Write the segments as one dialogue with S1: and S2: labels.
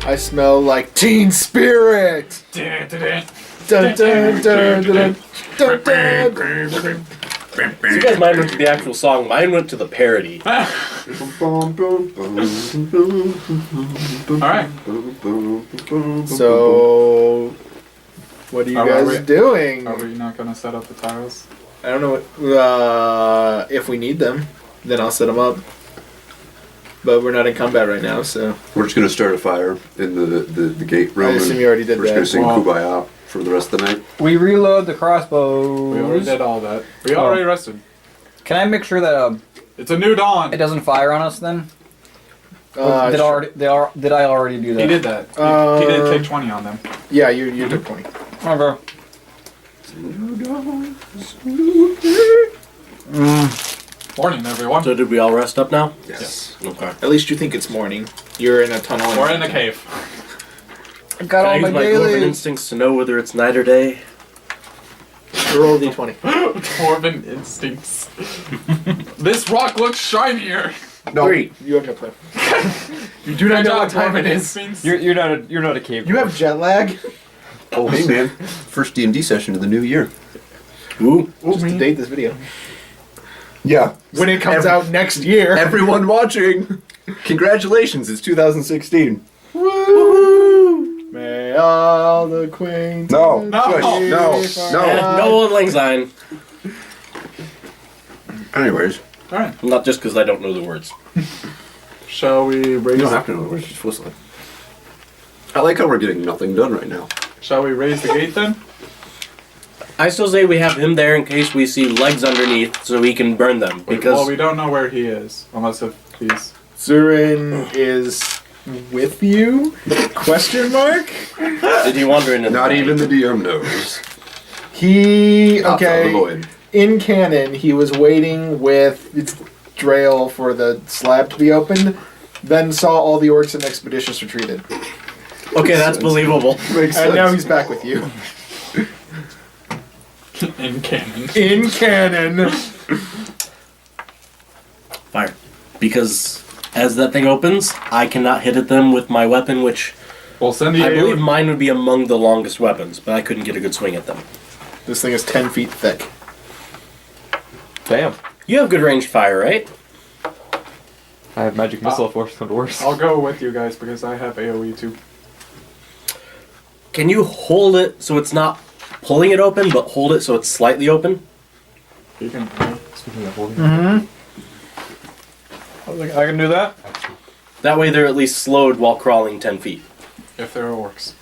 S1: I smell like teen spirit. Dun, dun, dun, dun, dun, dun, dun, dun.
S2: So you guys, mine went to the actual song. Mine went to the parody.
S3: Alright.
S1: So, what are you guys doing?
S3: Are we not going to set up the tiles?
S1: I don't know what, if we need them, then I'll set them up. But we're not in combat right now, so.
S4: We're just going to start a fire in the gate room.
S1: I assume you already did that.
S4: We're just going to sing Kumbaya for the rest of the night.
S5: We reload the crossbows.
S3: We already did all that. We already rested.
S5: Can I make sure that
S3: It's a new dawn.
S5: it doesn't fire on us then? Did I already do that?
S3: He did that. He did take 20 on them.
S1: Yeah, you took 20.
S5: Okay.
S3: Morning, everyone.
S2: So did we all rest up now?
S4: Yes.
S2: Okay.
S1: At least you think it's morning. You're in a tunnel.
S3: We're in the cave.
S5: I got
S2: Can I
S5: all
S2: use
S5: my
S2: my dwarven
S5: dailies.
S2: instincts to know whether it's night or day?
S1: Roll a d20.
S3: Dwarven instincts. This rock looks shinier.
S1: No,
S2: 3.
S1: you have no clue. You do not know what time it is.
S3: Instincts.
S5: You're not a cave.
S1: You have jet lag?
S4: Oh, hey man. First D&D session of the new year.
S2: Ooh.
S1: Just to date this video.
S4: Yeah.
S1: When it comes out next year.
S4: Everyone watching, congratulations, it's 2016.
S1: Woo! May all the quaint.
S4: No.
S3: No.
S2: No one lang syne.
S4: Anyways.
S3: Alright.
S2: Not just because I don't know the words.
S3: Shall we raise...
S4: You don't have to know the words, just whistle it. I like how we're getting nothing done right now.
S3: Shall we raise the gate then?
S2: I still say we have him there in case we see legs underneath so we can burn them. Because
S3: Well, we don't know where he is. Unless if he's...
S1: Zurin is with you? Question mark?
S2: did he wander in?
S4: Not even the DM knows.
S1: He...
S4: Out of the
S1: Okay.
S4: void.
S1: In canon, he was waiting with Drail for the slab to be opened, then saw all the orcs and expeditions retreated.
S2: Okay, that's believable.
S4: Makes
S1: And now
S4: sense.
S1: he's back with you.
S3: in canon.
S1: In canon!
S2: Fire. Because as that thing opens, I cannot hit at them with my weapon, which
S3: We'll send the
S2: I believe
S3: AoE.
S2: mine would be among the longest weapons, but I couldn't get a good swing at them.
S1: This thing is 10 feet thick.
S5: Damn.
S2: You have good ranged fire, right?
S5: I have magic missile force from dwarves.
S3: I'll go with you guys because I have AoE too.
S2: Can you hold it so it's not pulling it open, but hold it so it's slightly open?
S3: You can...
S5: Speaking of holding. I can do that.
S2: That way they're at least slowed while crawling 10 feet.
S3: If there are orcs.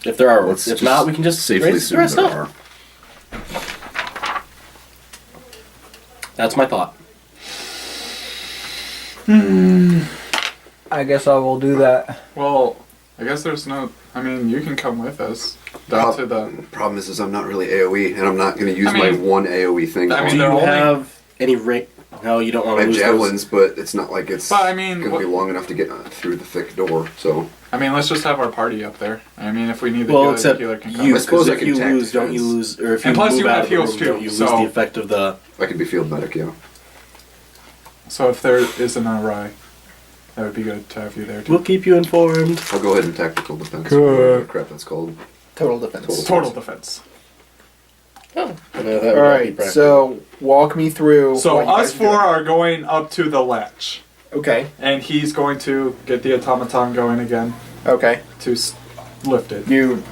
S2: If there are
S4: Let's
S2: orcs. If
S4: just
S2: not, we can just
S4: safely
S2: raise the
S4: assume
S2: rest
S4: there
S2: up.
S4: are.
S2: That's my thought.
S5: I guess I will do that.
S3: Well, I guess there's no... I mean, you can come with us. Down to the...
S4: Problem is I'm not really AoE, and I'm not going to use
S3: I mean-
S4: my one AoE thing.
S3: I mean,
S2: Do
S3: they're
S2: you
S3: only-
S2: have any ring? No, you don't want
S4: I
S2: to
S4: have
S2: lose
S4: javelins, but it's not like it's
S3: But, I mean,
S4: going to be long enough to get through the thick door, so...
S3: I mean, let's just have our party up there. I mean, if we need the
S2: Well,
S3: healer,
S2: except
S3: the healer can come.
S2: you.
S4: I suppose
S2: Because
S4: I
S2: if
S4: can
S2: you
S4: attack
S2: lose, don't you
S4: defense.
S2: lose? Or if you
S3: And plus
S2: move
S3: you
S2: out
S3: have
S2: of the
S3: heals
S2: room,
S3: too,
S2: don't you lose
S3: so-
S2: the effect of the...
S4: I could be field medic, yeah.
S3: So if there isn't a awry, that would be good to have you there too.
S2: We'll keep you informed.
S4: I'll go ahead and tactical defense.
S5: Cool.
S4: Whatever crap that's called.
S1: Total defense.
S3: Total defense.
S1: Alright, so walk me through.
S3: So
S1: what you
S3: us
S1: guys
S3: four
S1: do.
S3: are going up to the latch.
S1: Okay,
S3: And he's going to get the automaton going again
S1: okay.
S3: to lift it.
S1: You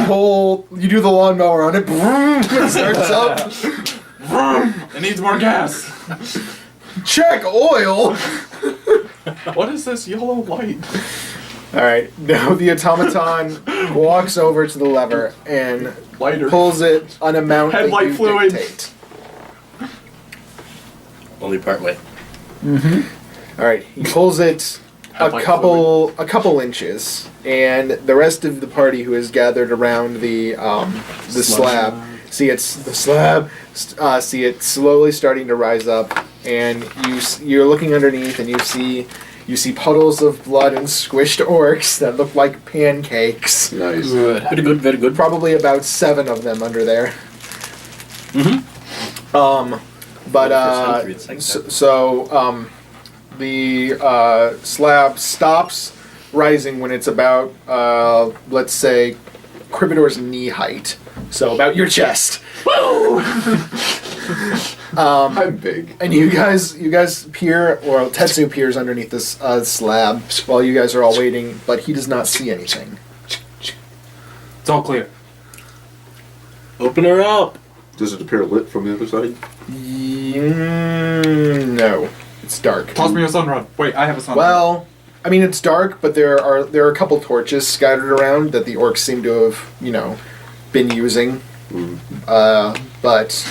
S1: pull, you do the lawnmower on it, it starts up.
S3: It needs more gas.
S1: Check oil!
S3: What is this yellow light?
S1: Alright, now the automaton walks over to the lever and
S3: Lighter.
S1: pulls it on a mount that
S3: Headlight
S1: you
S3: fluid.
S1: dictate.
S2: Only part way.
S1: Alright, he pulls it a
S3: Headlight
S1: couple inches, and the rest of the party who is gathered around the slab see it slowly starting to rise up, and you're looking underneath, and you see puddles of blood and squished orcs that look like pancakes.
S4: Nice.
S2: Very good, very good.
S1: Probably about 7 of them under there. The slab stops, rising when it's about, let's say, Cribidor's knee height. So about your chest.
S4: I'm big.
S1: And you guys peer, or Tetsu peers underneath this slab while you guys are all waiting, but he does not see anything.
S3: It's all clear.
S2: Open her up.
S4: Does it appear lit from the other side?
S1: No, it's dark.
S3: Toss me a sunrod. Wait, I have a sunrod.
S1: Well, I mean it's dark, but there are a couple torches scattered around that the orcs seem to have, been using. But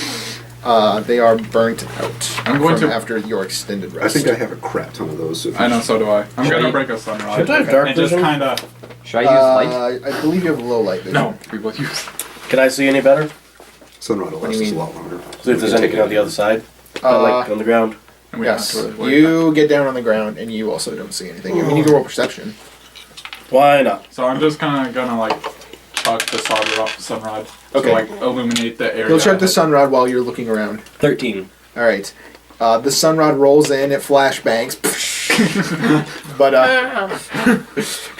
S1: they are burnt out
S3: I'm going to-
S1: after your extended
S4: I
S1: rest.
S4: think I have a crap ton of those.
S3: I know, so do I. I'm
S2: Should
S3: gonna
S2: I-
S3: break a sunrod.
S2: should I have dark
S3: and just
S2: vision?
S3: kind of.
S5: Should I use light?
S1: I believe you have low light vision.
S3: No, we will use.
S2: Can I see any better?
S4: Sunrod will
S1: What do
S4: last
S1: you
S4: us a
S1: mean?
S4: lot longer.
S2: See if there's anything on the other side. Like on the ground.
S3: And we don't
S1: Yes,
S3: have to worry
S1: you get down on the ground and you also don't see anything. I mean, you can roll perception.
S2: Why not?
S3: So I'm just kind of gonna like chuck the sunrod
S1: Okay.
S3: to like illuminate the area.
S1: You'll check the
S3: ahead.
S1: sunrod while you're looking around.
S2: 13.
S1: All right. The sunrod rolls in, it flashbangs. But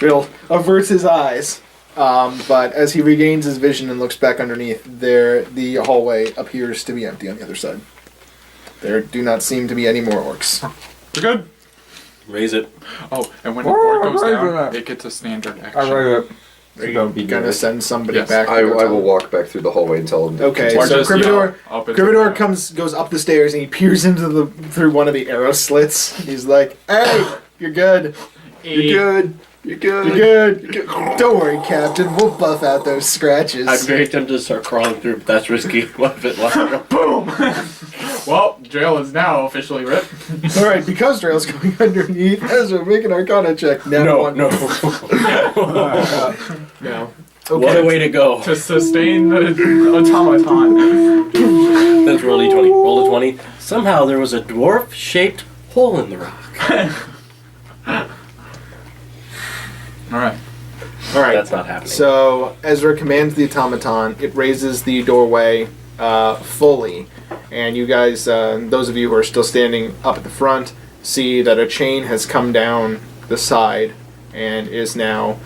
S1: Bill averts his eyes. But as he regains his vision and looks back underneath, the hallway appears to be empty on the other side. There do not seem to be any more orcs.
S3: We're good.
S2: Raise it.
S3: Oh, and when the board goes
S5: right,
S3: down,
S5: right.
S3: it gets a standard action.
S5: Alright.
S1: Are you gonna send somebody
S3: Yes.
S1: back? to
S4: I
S1: go tell
S4: will
S1: them?
S4: walk back through the hallway and tell them. to
S1: Okay,
S4: continue.
S3: Or
S1: so
S3: just
S1: Cribidor,
S3: yell up into
S1: Cribidor
S3: the-
S1: goes up the stairs and he peers into through one of the arrow slits. He's like, "Hey, you're good. You're good.
S4: You're good.
S1: You're good. Don't worry, Captain. We'll buff out those scratches."
S2: I'm very tempted to start crawling through, but that's risky. What if it left?
S3: Boom! Well, jail is now officially ripped.
S1: All right, because Drail's going underneath. Ezra, make an Arcana check. Now
S2: No,
S1: one.
S2: no.
S1: No.
S2: What a way to go.
S3: To sustain the automaton.
S2: Let's roll D20. Roll a 20. Somehow there was a dwarf-shaped hole in the rock.
S3: Alright.
S1: All right.
S2: That's not happening.
S1: So Ezra commands the automaton. It raises the doorway fully, and you guys, those of you who are still standing up at the front, see that a chain has come down the side and is now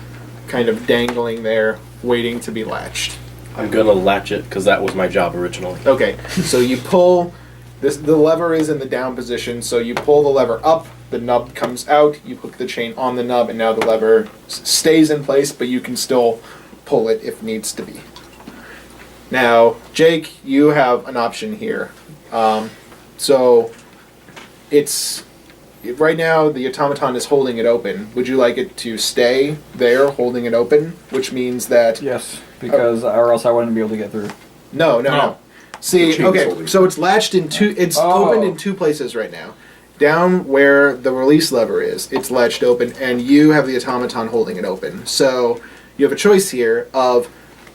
S1: kind of dangling there, waiting to be latched.
S2: I'm gonna latch it because that was my job originally.
S1: Okay, so you pull. The lever is in the down position, so you pull the lever up. The nub comes out. You hook the chain on the nub, and now the lever stays in place, but you can still pull it if needs to be. Now, Jake, you have an option here. So it's right now the automaton is holding it open. Would you like it to stay there, holding it open? Which means that
S5: Yes, because or else I wouldn't be able to get through.
S1: no.
S4: The
S1: See,
S4: chain's
S1: okay,
S4: holding.
S1: so it's latched in two. It's
S5: Oh.
S1: opened in two places right now. Down where the release lever is, it's latched open, and you have the automaton holding it open. So you have a choice here of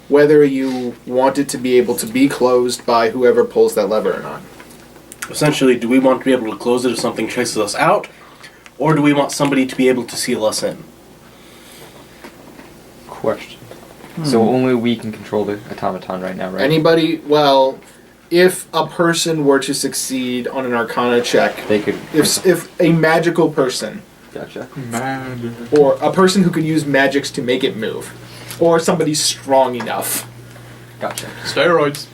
S1: whether you want it to be able to be closed by whoever pulls that lever or not.
S2: Essentially, do we want to be able to close it if something chases us out? Or do we want somebody to be able to seal us in?
S6: Question. So only we can control the automaton right now, right?
S1: Anybody? Well, if a person were to succeed on an Arcana check,
S6: They could.
S1: if a magical person
S6: Gotcha.
S3: Mad.
S1: or a person who could use magics to make it move, or somebody strong enough.
S6: Gotcha.
S3: Steroids.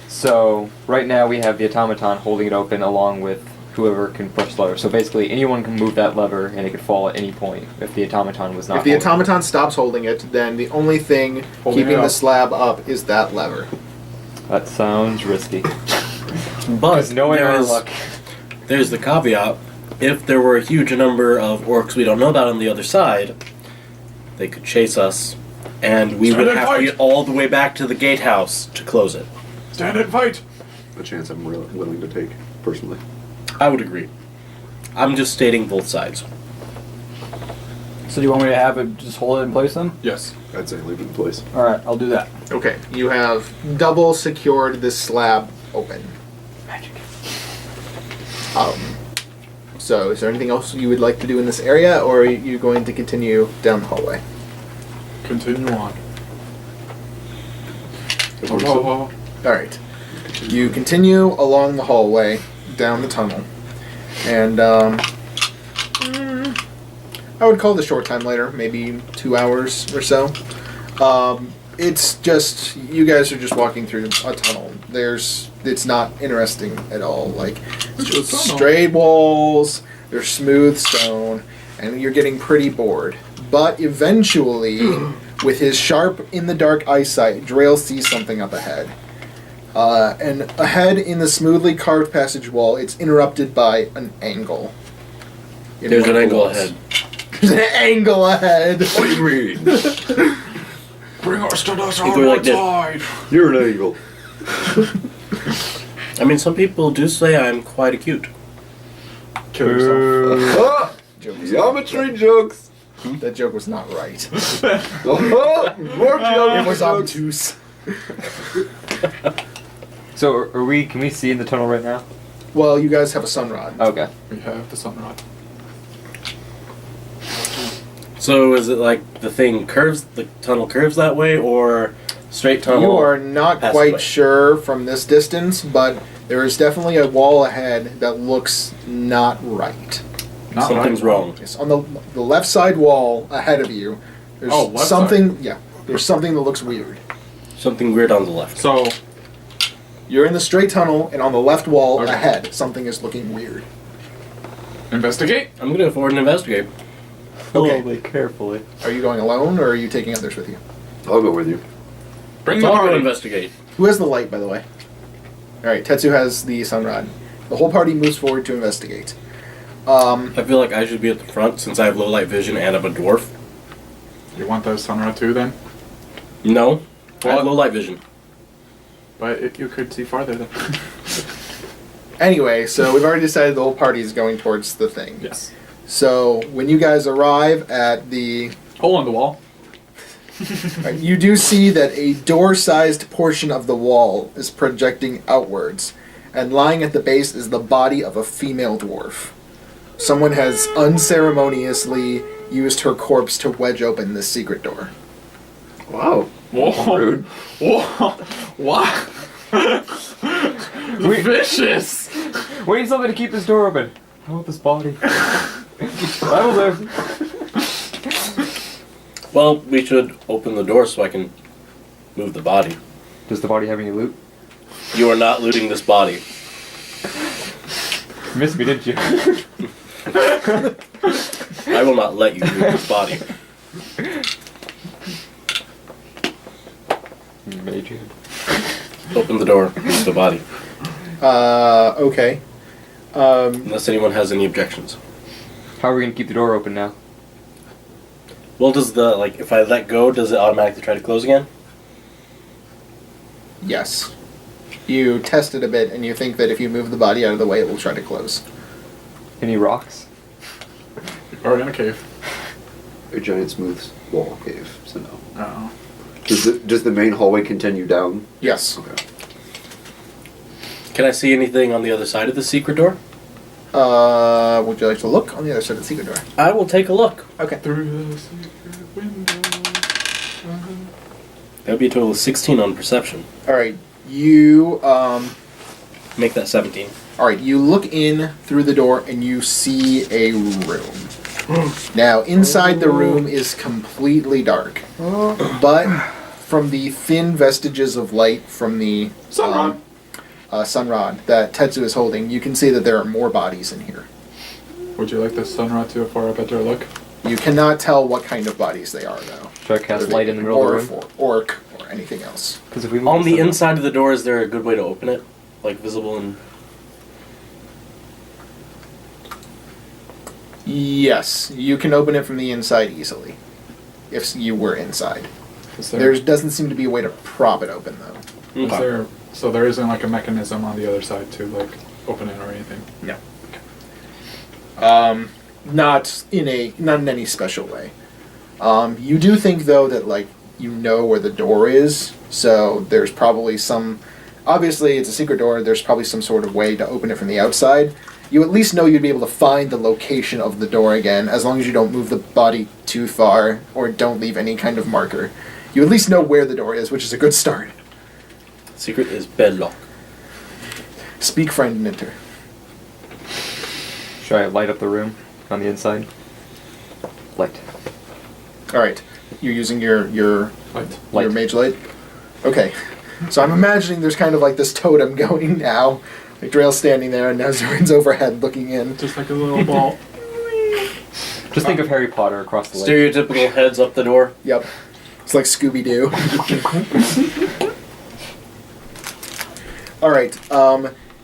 S6: So right now we have the automaton holding it open along with whoever can push the lever. So basically anyone can move that lever and it could fall at any point if the automaton was not.
S1: If the
S6: holding it.
S1: automaton stops holding it, then the only thing
S3: Holding
S1: keeping
S3: it
S1: the
S3: up.
S1: slab up is that lever.
S6: That sounds risky.
S2: But
S6: Knowing our
S2: there's,
S6: luck.
S2: there's the caveat. If there were a huge number of orcs we don't know about on the other side, they could chase us, and we
S3: Stand
S2: would
S3: and
S2: have to
S3: fight.
S2: get all the way back to the gatehouse to close it.
S3: Stand and fight.
S4: A chance I'm really willing to take, personally.
S2: I would agree. I'm just stating both sides.
S5: So do you want me to have it just hold it in place then?
S3: Yes.
S4: I'd say leave it in place.
S5: Alright, I'll do that.
S1: Okay, you have double secured this slab open.
S6: Magic.
S1: So, is there anything else you would like to do in this area, or are you going to continue down the hallway?
S3: Continue on.
S1: All right. You continue along the hallway down the tunnel, and all I would call it a short time later, maybe 2 hours or so. It's just, you guys are just walking through a tunnel. It's not interesting at all. Like, it's just straight walls, there's smooth stone, and you're getting pretty bored. But eventually, with his sharp in the dark eyesight, Drail sees something up ahead. And ahead in the smoothly carved passage wall, it's interrupted by an angle.
S2: There's an angle ahead.
S1: There's an angle ahead.
S4: What do you mean?
S3: Bring us to the
S2: If we're like this.
S3: side.
S4: You're an angle.
S2: I mean, some people do say I'm quite acute.
S3: Kill yourself.
S4: Ah!
S1: Joke was
S4: Geometry jokes.
S1: That joke was not right.
S4: Oh, more geometry
S1: It was
S4: jokes.
S1: obtuse.
S6: So are we? Can we see in the tunnel right now?
S1: Well, you guys have a sunrod.
S6: Okay.
S3: We have the sunrod.
S2: So is it like the tunnel curves that way, or straight tunnel?
S1: You are not
S2: past
S1: quite
S2: way?
S1: sure from this distance, but there is definitely a wall ahead that looks not right.
S3: Not
S2: Something's
S3: right.
S2: wrong.
S1: Yes, on the left side wall ahead of you, there's
S3: Oh, left
S1: something. Yeah, there's something that looks weird.
S2: Something weird on the left.
S3: So,
S1: You're in the straight tunnel, and on the left wall
S3: Okay.
S1: ahead, something is looking weird.
S3: investigate.
S2: I'm gonna go forward and investigate.
S1: Okay.
S6: Slowly, carefully.
S1: Are you going alone, or are you taking others with you?
S4: I'll go with you.
S3: Bring
S2: So
S3: the
S2: I'll go
S3: party.
S2: investigate.
S1: Who has the light, by the way? All right, Tetsu has the sunrod. The whole party moves forward to investigate.
S2: I feel like I should be at the front since I have low light vision and I'm a dwarf.
S3: You want the sunrod too, then?
S2: No, I have
S3: What?
S2: low light vision.
S3: But you could see farther then.
S1: Anyway, so we've already decided the whole party is going towards the thing.
S3: Yes.
S1: So when you guys arrive at the,
S3: Hole in the wall.
S1: you do see that a door-sized portion of the wall is projecting outwards, and lying at the base is the body of a female dwarf. Someone has unceremoniously used her corpse to wedge open this secret door.
S4: Wow.
S3: Whoa.
S4: Rude.
S3: Whoa. What? Vicious.
S6: We need something to keep this door open. How about this body? That'll do.
S2: Well, we should open the door so I can move the body.
S6: Does the body have any loot?
S2: You are not looting this body.
S6: You missed me, didn't you?
S2: I will not let you loot this body.
S6: Mage hand.
S2: Open the door. Move the body.
S1: Okay.
S2: Unless anyone has any objections.
S6: How are we gonna keep the door open now?
S2: Well, if I let go, does it automatically try to close again?
S1: Yes. You test it a bit, and you think that if you move the body out of the way, it will try to close.
S6: Any rocks?
S3: Or in a cave.
S4: A giant smooth wall cave, so no.
S3: Oh.
S4: Does the main hallway continue down?
S1: Yes.
S4: Okay.
S2: Can I see anything on the other side of the secret door?
S1: Would you like to look on the other side of the secret door?
S2: I will take a look.
S1: Okay.
S3: Through the secret window.
S2: That would be a total of 16 on perception.
S1: All right. You
S2: Make that 17.
S1: All right. You look in through the door, and you see a room. Now, inside the room is completely dark, but from the thin vestiges of light from the
S3: Sunrod.
S1: sunrod that Tetsu is holding, you can see that there are more bodies in here.
S3: Would you like the sunrod to for a better look?
S1: You cannot tell what kind of bodies they are, though.
S6: Should I cast
S1: Whether
S6: light
S1: they
S6: in the
S1: be
S6: middle of the
S1: dwarf
S6: room?
S1: or orc or anything else.
S6: Because if we move
S2: On the
S6: sunrod-
S2: inside of the door, is there a good way to open it? Like visible and...
S1: Yes, you can open it from the inside easily, if you were inside.
S3: Is there,
S1: There doesn't seem to be a way to prop it open, though.
S3: is there, so there isn't like a mechanism on the other side to like open it or anything?
S1: No. Not in any special way. You do think though that like you know where the door is, so there's probably some. Obviously, it's a secret door. There's probably some sort of way to open it from the outside. You at least know you'd be able to find the location of the door again, as long as you don't move the body too far or don't leave any kind of marker. You at least know where the door is, which is a good start.
S2: Secret is bedlock.
S1: Speak, friend, and enter.
S6: Should I light up the room on the inside?
S1: All right. You're using your
S3: Light.
S1: mage light. Okay. So I'm imagining there's kind of like this totem going now. Like Drail's standing there, and now Zorin's overhead looking in.
S3: Just like a little ball.
S6: Just think of Harry Potter across the lake.
S2: Stereotypical heads up the door.
S1: Yep. It's like Scooby Doo. All right.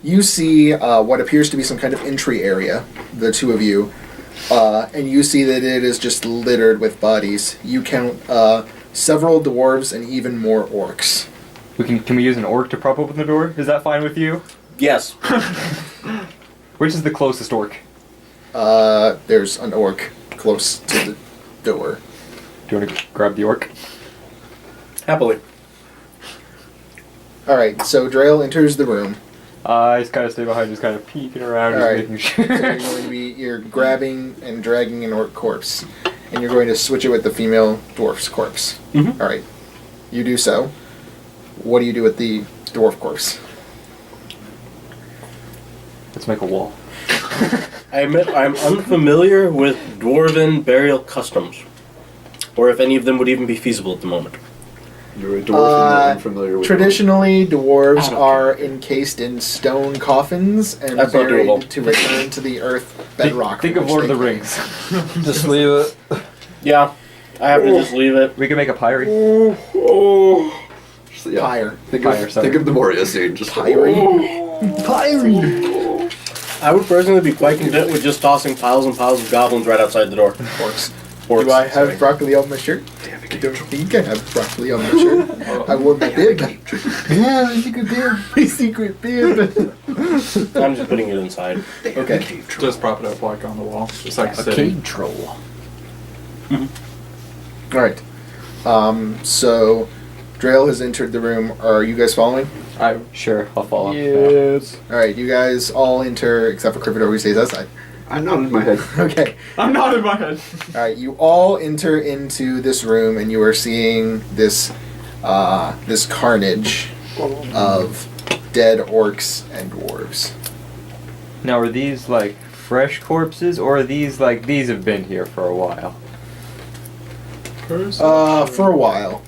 S1: You see what appears to be some kind of entry area. The two of you, and you see that it is just littered with bodies. You count several dwarves and even more orcs.
S6: Can we use an orc to prop open the door? Is that fine with you?
S2: Yes.
S6: Which is the closest orc?
S1: There's an orc close to the door.
S6: Do you want to grab the orc?
S2: Happily.
S1: Alright, so Drail enters the room.
S6: I just kind of stay behind, just kind of peeking around, just
S1: Alright.
S6: making
S1: So
S6: sure.
S1: you're going to be, you're grabbing and dragging an orc corpse. And you're going to switch it with the female dwarf's corpse.
S2: Mhm.
S1: Alright. You do so. What do you do with the dwarf corpse?
S6: Let's make a wall.
S2: I admit I'm unfamiliar with dwarven burial customs, or if any of them would even be feasible at the moment.
S4: You're a dwarf and you're unfamiliar with
S1: Traditionally, dwarves are encased in stone coffins and
S2: That's not
S1: buried
S2: doable.
S1: to return to the earth bedrock.
S6: Think
S1: from
S6: of
S1: which
S6: Lord of
S1: they
S6: the
S1: came.
S6: Rings.
S5: Just leave it.
S2: Yeah, I have to just leave it.
S6: We can make a pyre.
S4: So, yeah.
S1: Pyre.
S4: Think of the Moria scene. Just
S1: Pyre.
S2: I would personally be quite content with just tossing piles and piles of goblins right outside the door.
S1: Orcs.
S2: Orcs,
S1: Do I have
S2: sorry.
S1: broccoli on my shirt?
S4: Damn it,
S1: I don't think I have broccoli on my shirt. I wore my bib. Yeah, my secret bib. My secret bib.
S2: I'm just putting it inside.
S1: Okay.
S3: Just prop it up like on the wall. Just like
S5: A
S3: sitting.
S5: cave troll.
S1: Alright. So, Drail has entered the room. Are you guys following?
S6: Sure, I'll follow.
S5: Yes.
S1: Alright, you guys all enter, except for Gryffindor who stays outside.
S4: I nodded my head.
S1: Okay.
S3: I'm not in my head.
S1: Alright, you all enter into this room and you are seeing this this carnage of dead orcs and dwarves.
S6: Now, are these like fresh corpses, or are these like these have been here for a while?
S1: For a while.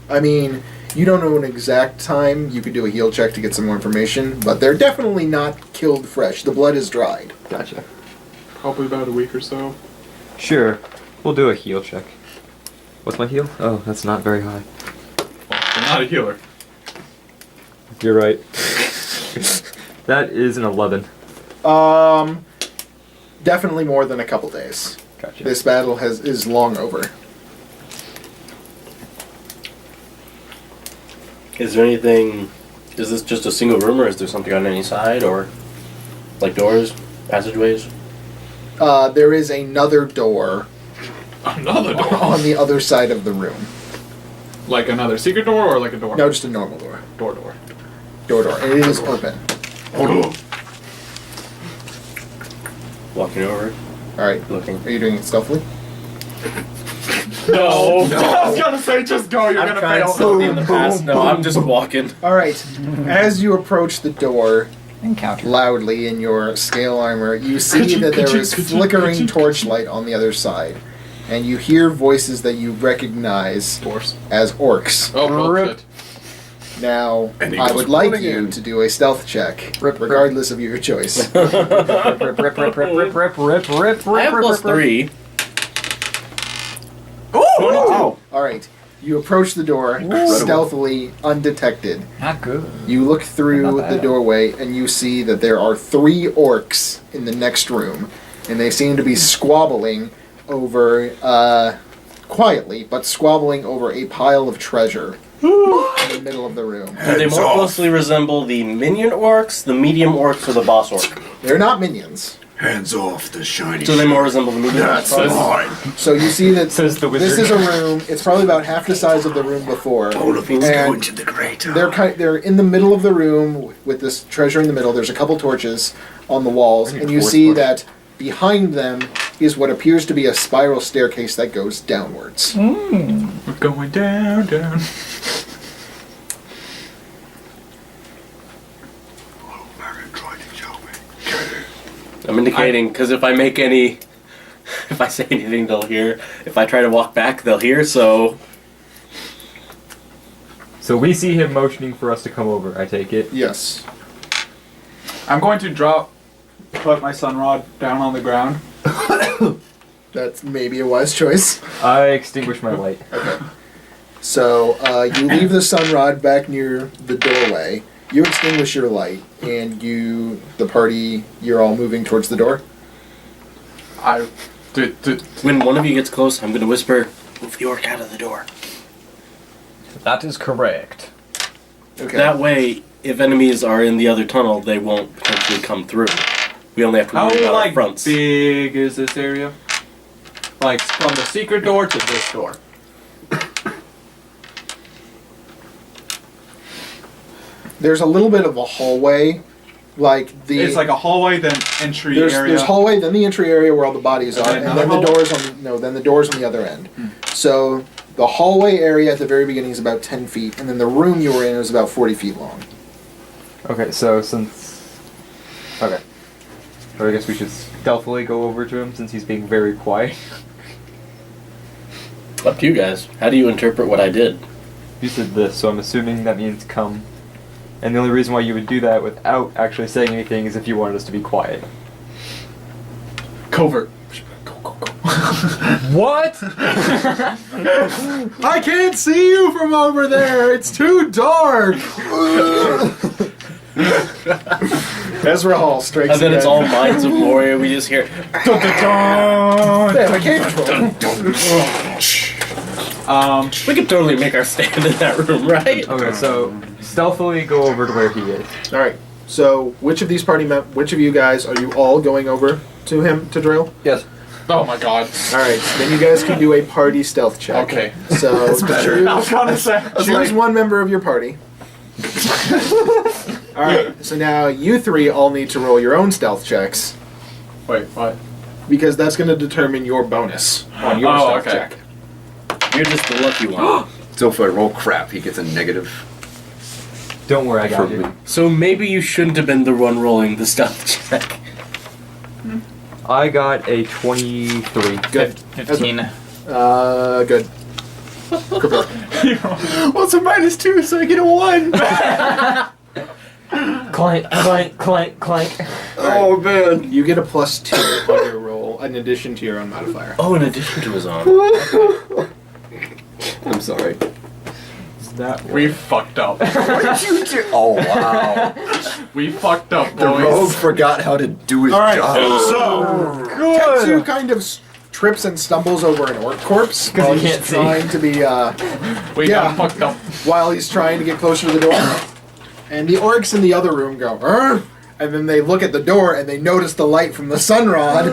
S1: I mean, you don't know an exact time. You could do a heal check to get some more information, but they're definitely not killed fresh. The blood is dried.
S6: Gotcha.
S3: Probably about a week or so.
S6: Sure, we'll do a heal check. What's my heal? Oh, that's not very high.
S3: I'm not a healer.
S6: You're right. That is an 11.
S1: Definitely more than a couple days.
S6: Gotcha.
S1: This battle is long over.
S2: Is there anything? Is this just a single room, or is there something on any side, or like doors, passageways?
S1: There is another door
S3: Another door.
S1: on the other side of the room.
S3: Like another secret door or like a door?
S1: No, just a normal door.
S3: Door.
S1: Door. And it is open.
S2: Walking over,
S1: Alright.
S2: looking.
S1: Are you doing it stealthily?
S2: No,
S3: I was gonna say just go, you're
S2: I've
S3: gonna
S2: tried
S3: fail.
S2: something in the past. No, I'm just walking.
S1: Alright. As you approach the door
S5: Encounter.
S1: loudly in your scale armor, you see that there is flickering torchlight on the other side. And you hear voices that you recognize
S3: Dwarfs.
S1: as orcs.
S3: Oh,
S5: Rip.
S3: bullshit.
S1: Now,
S4: And he
S1: I
S4: goes
S1: would like
S4: running
S1: you
S4: in.
S1: to do a stealth check, regardless of your choice.
S5: Rip, rip, rip, rip, rip, rip, rip, rip,
S2: I have
S5: rip,
S2: plus
S5: rip, rip.
S2: 3. 22.
S1: Alright, you approach the door stealthily, undetected.
S5: Not good.
S1: You look through
S5: Not
S1: the
S5: bad.
S1: doorway and you see that there are 3 orcs in the next room. And they seem to be squabbling over, quietly, but squabbling over a pile of treasure in the middle of the room.
S2: Do they more closely resemble the minion orcs, the medium orcs, or the boss orc?
S1: They're not minions.
S4: Hands off the shiny
S2: So they more resemble the medium
S4: That's
S2: orcs?
S4: mine.
S1: So you see that
S6: Says the
S1: this
S6: wizard.
S1: is a room, it's probably about half the size of the room before.
S4: All of these
S1: And
S4: go into the crater.
S1: they're in the middle of the room with this treasure in the middle. There's a couple torches on the walls, and you
S6: force
S1: see
S6: push.
S1: that behind them is what appears to be a spiral staircase that goes downwards.
S3: We're going down.
S2: I'm indicating, because if I make any If I say anything, they'll hear. If I try to walk back, they'll hear, so...
S6: So we see him motioning for us to come over, I take it.
S1: Yes.
S3: I'm going to put my sunrod down on the ground.
S1: That's maybe a wise choice.
S6: I extinguish my light.
S1: Okay. So you leave the sunrod back near the doorway. You extinguish your light, and the party, you're all moving towards the door.
S2: When one of you gets close, I'm going to whisper, "Move the orc out of the door."
S5: That is correct.
S1: Okay.
S2: That way, if enemies are in the other tunnel, they won't potentially come through. We only have to worry about our fronts.
S3: Big is this area? Like from the secret door to this door.
S1: There's a little bit of a hallway,
S3: It's like a hallway, then entry area.
S1: There's hallway, then the entry area where all the bodies are, and then the doors on the other end. So the hallway area at the very beginning is about 10 feet, and then the room you were in is about 40 feet long.
S6: Okay, so since... Okay. So I guess we should stealthily go over to him since he's being very quiet.
S2: Up to you guys. How do you interpret what I did?
S6: You said this, so I'm assuming that means come. And the only reason why you would do that without actually saying anything is if you wanted us to be quiet.
S3: Covert.
S6: What?
S1: I can't see you from over there. It's too dark. Ezra Hall strikes
S2: And then
S1: again.
S2: it's all Minds of Moria. We just hear...
S1: Damn, I can't control.
S2: We could totally make our stand in that room, right?
S6: Okay, so stealthily go over to where he is.
S1: All right. So, which of you guys are you all going over to him to drill?
S5: Yes.
S3: Oh my god.
S1: All right. Then you guys can do a party stealth check.
S3: Okay.
S1: So
S4: better.
S3: I was gonna say.
S1: choose one member of your party. All right. So now you three all need to roll your own stealth checks
S3: Wait, what?
S1: because that's going to determine your bonus on your
S3: Oh,
S1: stealth
S3: okay.
S1: check.
S2: You're just the lucky one.
S4: So if I roll crap, he gets a negative
S6: Don't worry, I got
S4: from
S6: you.
S4: me.
S2: So maybe you shouldn't have been the one rolling the stealth check.
S6: I got a 23.
S1: Good.
S5: 15.
S1: Good.
S3: What's a -2 so I get a 1?
S5: Clank, clank, clank, clank.
S4: Oh man.
S1: You get a +2 on your roll in addition to your own modifier.
S2: Oh, in addition to his own.
S4: I'm sorry.
S3: We fucked up.
S4: What did you do? Oh wow.
S3: We fucked up,
S4: The rogue
S3: boys.
S4: forgot how to do his
S1: All right.
S4: job.
S1: So Tetsu kind of trips and stumbles over an orc corpse while
S6: he
S1: he's
S6: can't see.
S1: trying to be
S3: We
S1: yeah.
S3: got fucked up.
S1: while he's trying to get closer to the door. And the orcs in the other room go, "Arr!" And then they look at the door and they notice the light from the sunrod.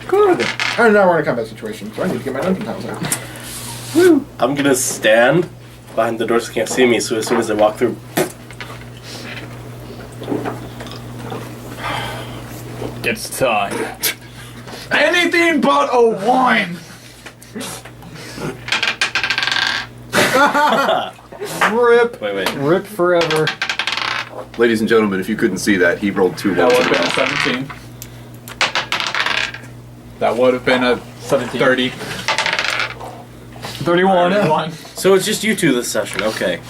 S1: Good. And now we're in a combat situation, so I need to get my dungeon tiles out.
S2: I'm gonna stand behind the door so they can't see me, so as soon as they walk through...
S5: It's time.
S3: Anything but a wine.
S5: Rip.
S2: Wait.
S5: Rip forever.
S4: Ladies and gentlemen, if you couldn't see that, he rolled 2
S3: That
S4: ones.
S3: would have been a 17. That would have been a
S5: 17.
S3: 30.
S5: 31.
S3: 31.
S2: So it's just you two this session, okay.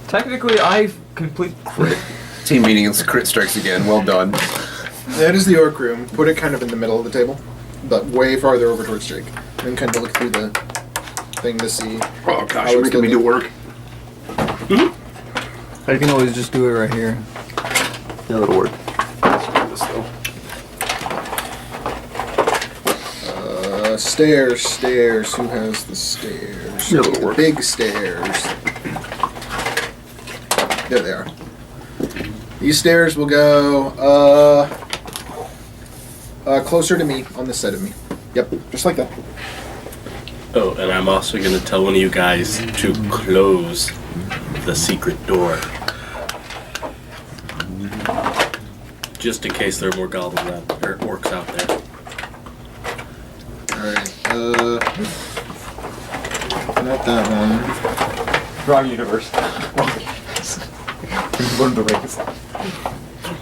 S6: Technically, I've completed.
S4: Crit. Team meeting and crit strikes again. Well done.
S1: That is the orc room. Put it kind of in the middle of the table, but way farther over towards Jake. And kind of look through the thing to see.
S4: Oh gosh,
S1: How
S4: you're
S1: it's
S4: making me do
S1: looking.
S4: work.
S5: I can always just do it right here.
S4: Yeah, that'll work. Let's do this though.
S1: Stairs. Who has the stairs?
S4: Yeah, that'll
S1: The
S4: work.
S1: big stairs. There they are. These stairs will go closer to me on this side of me. Yep, just like that.
S2: Oh, and I'm also gonna tell one of you guys to close the secret door. Just in case there are more goblins or orcs out there.
S1: Alright, not that one.
S6: Wrong universe. One of the rings.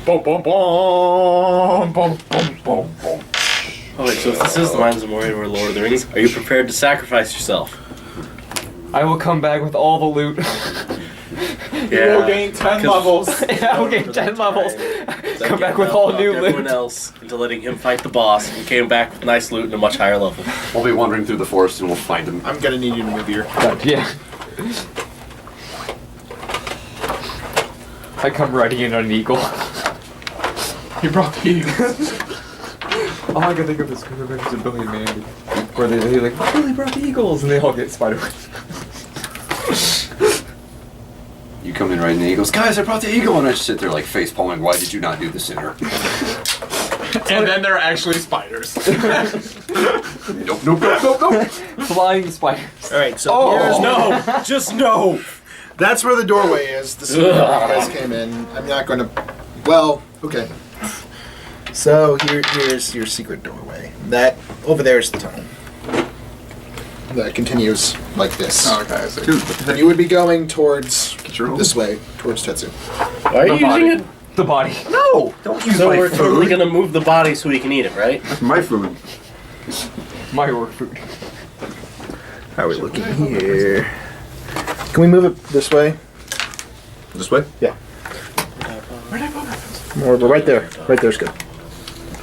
S3: Boom, boom, boom, boom, boom, boom, boom.
S2: Oh wait, so if this is the Mines of Moria or Lord of the Rings, are you prepared to sacrifice yourself?
S6: I will come back with all the loot.
S3: You will gain 10 levels.
S6: Yeah, I'll gain 10 levels. Come back with all new
S2: everyone
S6: loot.
S2: else into letting him fight the boss, and came back with nice loot and a much higher level.
S4: We'll be wandering through the forest and we'll find him.
S1: I'm gonna need you to move here.
S6: Yeah. I come riding in on an eagle.
S3: He brought the eagles.
S6: All I can think of is Remembers a Billy and Mandy. Where they're like, oh, Billy brought the eagles, and they all get Spider-Man.
S4: You come in riding the eagles. Guys, I brought the eagle, and I just sit there like face palming. Why did you not do this sooner?
S3: And then they're actually spiders.
S4: Nope.
S6: Flying spiders.
S1: Alright, so here's
S2: Just no!
S1: That's where the doorway is. The sewer guys came in. I'm not gonna. Well, okay. So here's your secret doorway. That over there is the tunnel. That continues like this.
S3: Oh, okay, I see.
S4: Dude, what the heck?
S1: You would be going towards
S4: your
S1: this way, towards Tetsu.
S2: Why are you using it?
S6: The body.
S4: No! Don't use
S2: So
S4: my
S2: we're totally
S4: food.
S2: gonna move the body so we can eat it, right?
S4: That's my food.
S6: My work food.
S1: How are we looking here? Can we move it this way?
S4: This way?
S1: Yeah. More, but right there. Right there's good.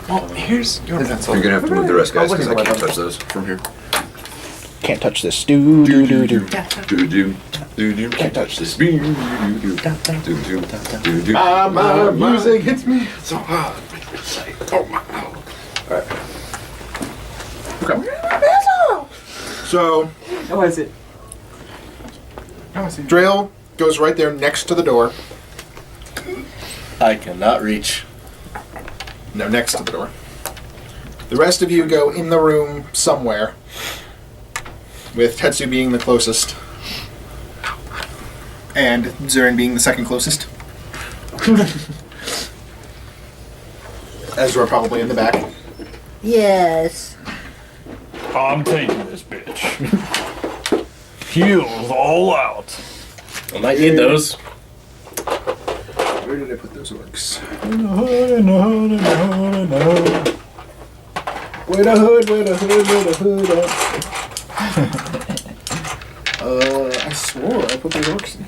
S3: Well, here's your pencil.
S4: You're gonna have to move the rest, guys, because I can't touch those from here.
S1: Can't touch this. Do.
S4: Can't touch this.
S1: My music hits me.
S4: So hard. Oh my.
S1: Okay. So,
S6: Oh, is it?
S3: Oh, I see.
S1: Drail goes right there next to the door.
S2: I cannot reach.
S1: No, next to the door. The rest of you go in the room somewhere, with Tetsu being the closest, and Zurin being the second closest. Ezra probably in the back.
S7: Yes.
S5: I'm taking this bitch. Heals all out.
S2: I might need those.
S1: Where did I put those orcs? Where the hood at? I swore I put those orcs in.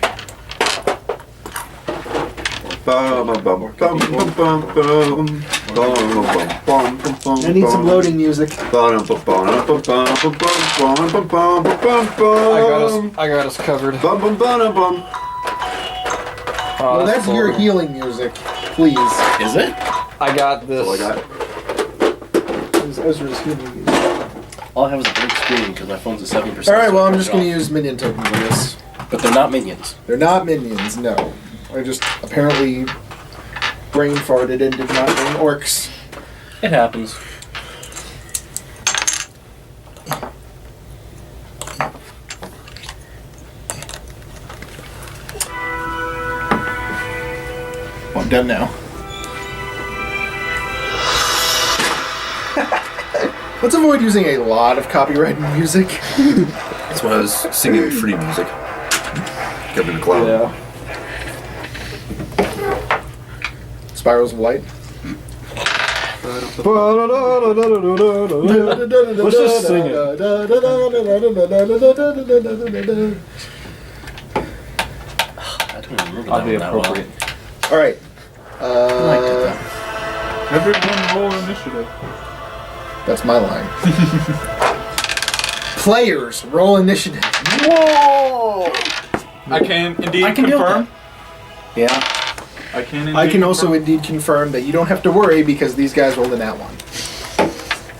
S1: I need some loading music.
S6: I got us covered.
S1: Well, that's your healing music, please.
S2: Is it?
S6: I got this.
S4: That's all I got.
S1: This is Ezra's healing music.
S2: All I have is a big screen because my phone's at 7%.
S1: Alright, well,
S2: so I
S1: I'm
S2: can
S1: just
S2: turn
S1: going
S2: it
S1: to use minion tokens for this.
S2: off. But they're not minions.
S1: They're not minions, no. I just apparently brain farted and did not bring orcs.
S2: It happens.
S1: Well, I'm done now. Let's avoid using a lot of copyrighted music.
S4: That's why I was singing free music. Kept in the cloud.
S6: Yeah.
S1: Spirals of Light.
S5: Let's just sing it.
S2: I don't remember
S6: I'll
S2: that
S6: be
S2: one that
S6: appropriate.
S1: Alright.
S3: Everyone roll initiative.
S1: That's my line. Players, roll initiative.
S3: Whoa! I can indeed
S2: I can deal with
S3: confirm.
S2: Yeah.
S3: I can indeed
S1: I can also
S3: confirm.
S1: indeed confirm that you don't have to worry because these guys rolled in that one.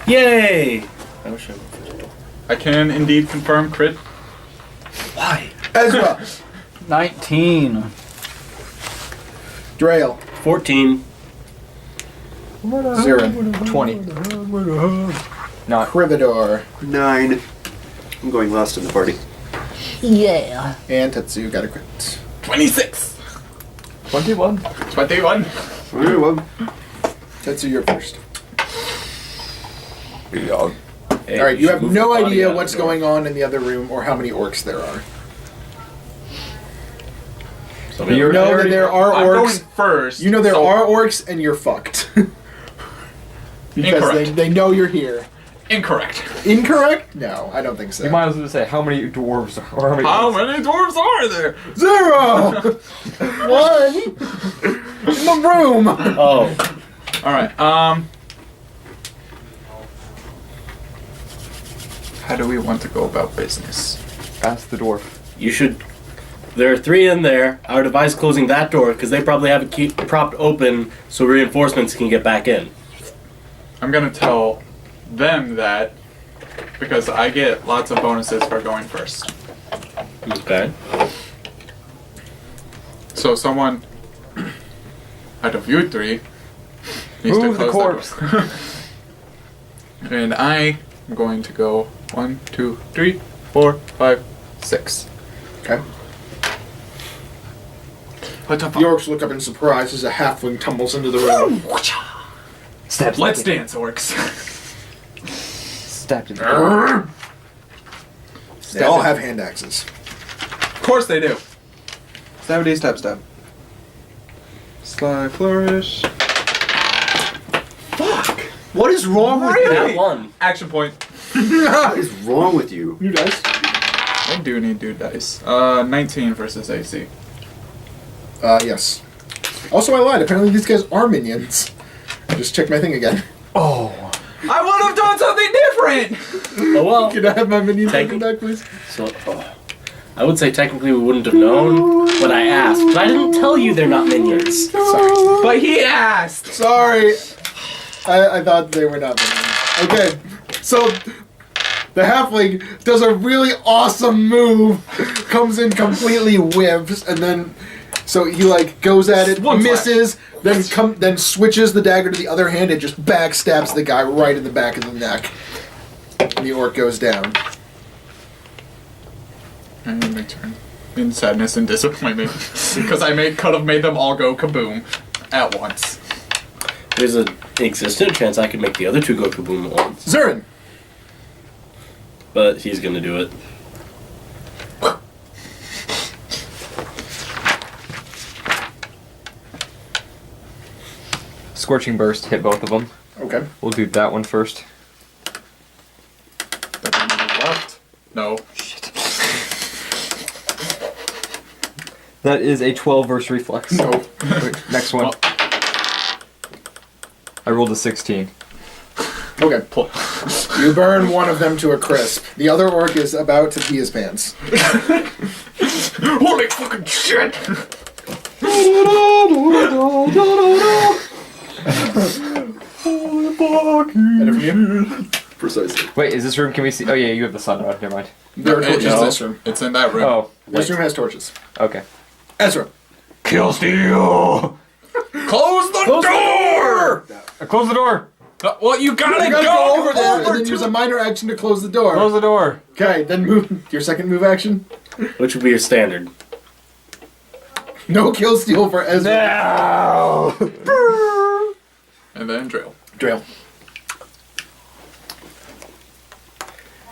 S2: Yay! I wish I would.
S3: I can indeed confirm crit.
S2: Why?
S1: Ezra,
S5: 19.
S1: Drail,
S2: 14.
S1: Zirin,
S6: 20. Not.
S1: Crividor,
S4: 9. I'm going last in the party.
S7: Yeah.
S1: and Tetsu got a crit.
S3: 26.
S6: 21.
S3: 21.
S4: Very well.
S1: Tetsu, you're first.
S4: Yeah.
S2: Hey,
S1: Alright, you
S2: should
S1: have
S2: move
S1: no
S2: the body
S1: idea
S2: out
S1: what's
S2: the door.
S1: going on in the other room or how many orcs there are.
S2: Somebody
S1: You
S2: over
S1: know
S2: there?
S1: that
S3: already-
S1: there are
S3: I'm going
S1: orcs.
S3: first.
S1: You know there
S3: so
S1: are orcs and you're fucked. Because
S3: Incorrect.
S1: they know you're here.
S3: Incorrect.
S1: Incorrect? No, I don't think so.
S6: You might as well say how many dwarves are, or
S3: How many dwarves are there?
S1: 0! 1! In the room!
S2: Oh,
S3: All right. How do we want to go about business?
S6: Ask the dwarf.
S2: you should. There are 3 in there. I would advise closing that door because they probably have it propped open so reinforcements can get back in.
S3: I'm gonna tell them that because I get lots of bonuses for going first.
S2: Okay.
S3: So someone out of you 3 needs
S6: Move
S3: to
S6: the
S3: close
S6: corpse.
S3: door. And I am going to go 1, 2, 3, 4, 5, 6.
S1: Okay.
S3: What the
S1: The orcs look up in surprise as a halfling tumbles into the room.
S6: Stab.
S3: Let's dance, orcs.
S6: Stabbed in the door.
S1: They all have hand axes.
S3: Of course they do. Stabby stab stab. Sly flourish. Fuck!
S1: What is wrong with
S2: That one.
S3: Action point.
S4: What is wrong with you?
S1: you guys?
S3: I do need dude dice. 19 versus AC.
S1: Yes. Also, I lied. Apparently these guys are minions. Just check my thing again.
S6: Oh.
S3: I would have done something different!
S2: Oh well.
S1: Can I have my minions
S2: Thank
S1: come back, please?
S2: So, I would say technically we wouldn't have known when I asked, but I didn't tell you they're not minions.
S1: Sorry.
S3: But he asked!
S1: Sorry. I thought they were not minions. Okay. So, the halfling does a really awesome move, comes in completely whiffs, and then... So he like goes at it,
S3: One
S1: misses, then switches the dagger to the other hand and just backstabs the guy right in the back of the neck. And the orc goes down.
S3: And my turn. In sadness and disappointment. Because I could have made them all go kaboom at once.
S2: There's an existent chance I could make the other 2 go kaboom at once,
S1: Zurin!
S2: but he's gonna do it.
S6: Scorching burst hit both of them.
S1: Okay.
S6: We'll do that one first.
S3: That's another left. No.
S6: That is a 12 versus reflex.
S1: No.
S6: Wait, next one. I rolled a 16.
S1: Okay. You burn one of them to a crisp. The other orc is about to pee his pants.
S3: Holy fucking shit!
S1: And if you,
S4: Precisely.
S6: Wait, is this room? Can we see? Oh yeah, you have the sun rod. Never mind.
S1: there are torches in
S3: No,
S1: this room.
S3: it's in that room.
S6: Oh,
S1: This
S6: wait.
S1: room has torches.
S6: Okay.
S1: Ezra.
S4: Kill steal!
S3: Close the door!
S6: Close the door.
S3: Well, you gotta,
S1: You gotta go over there and then use a minor action to close the door.
S6: Close the door.
S1: Okay, then move your second move action.
S2: Which would be your standard.
S1: No kill steal for Ezra.
S6: No.
S3: And then drill.
S1: Drill.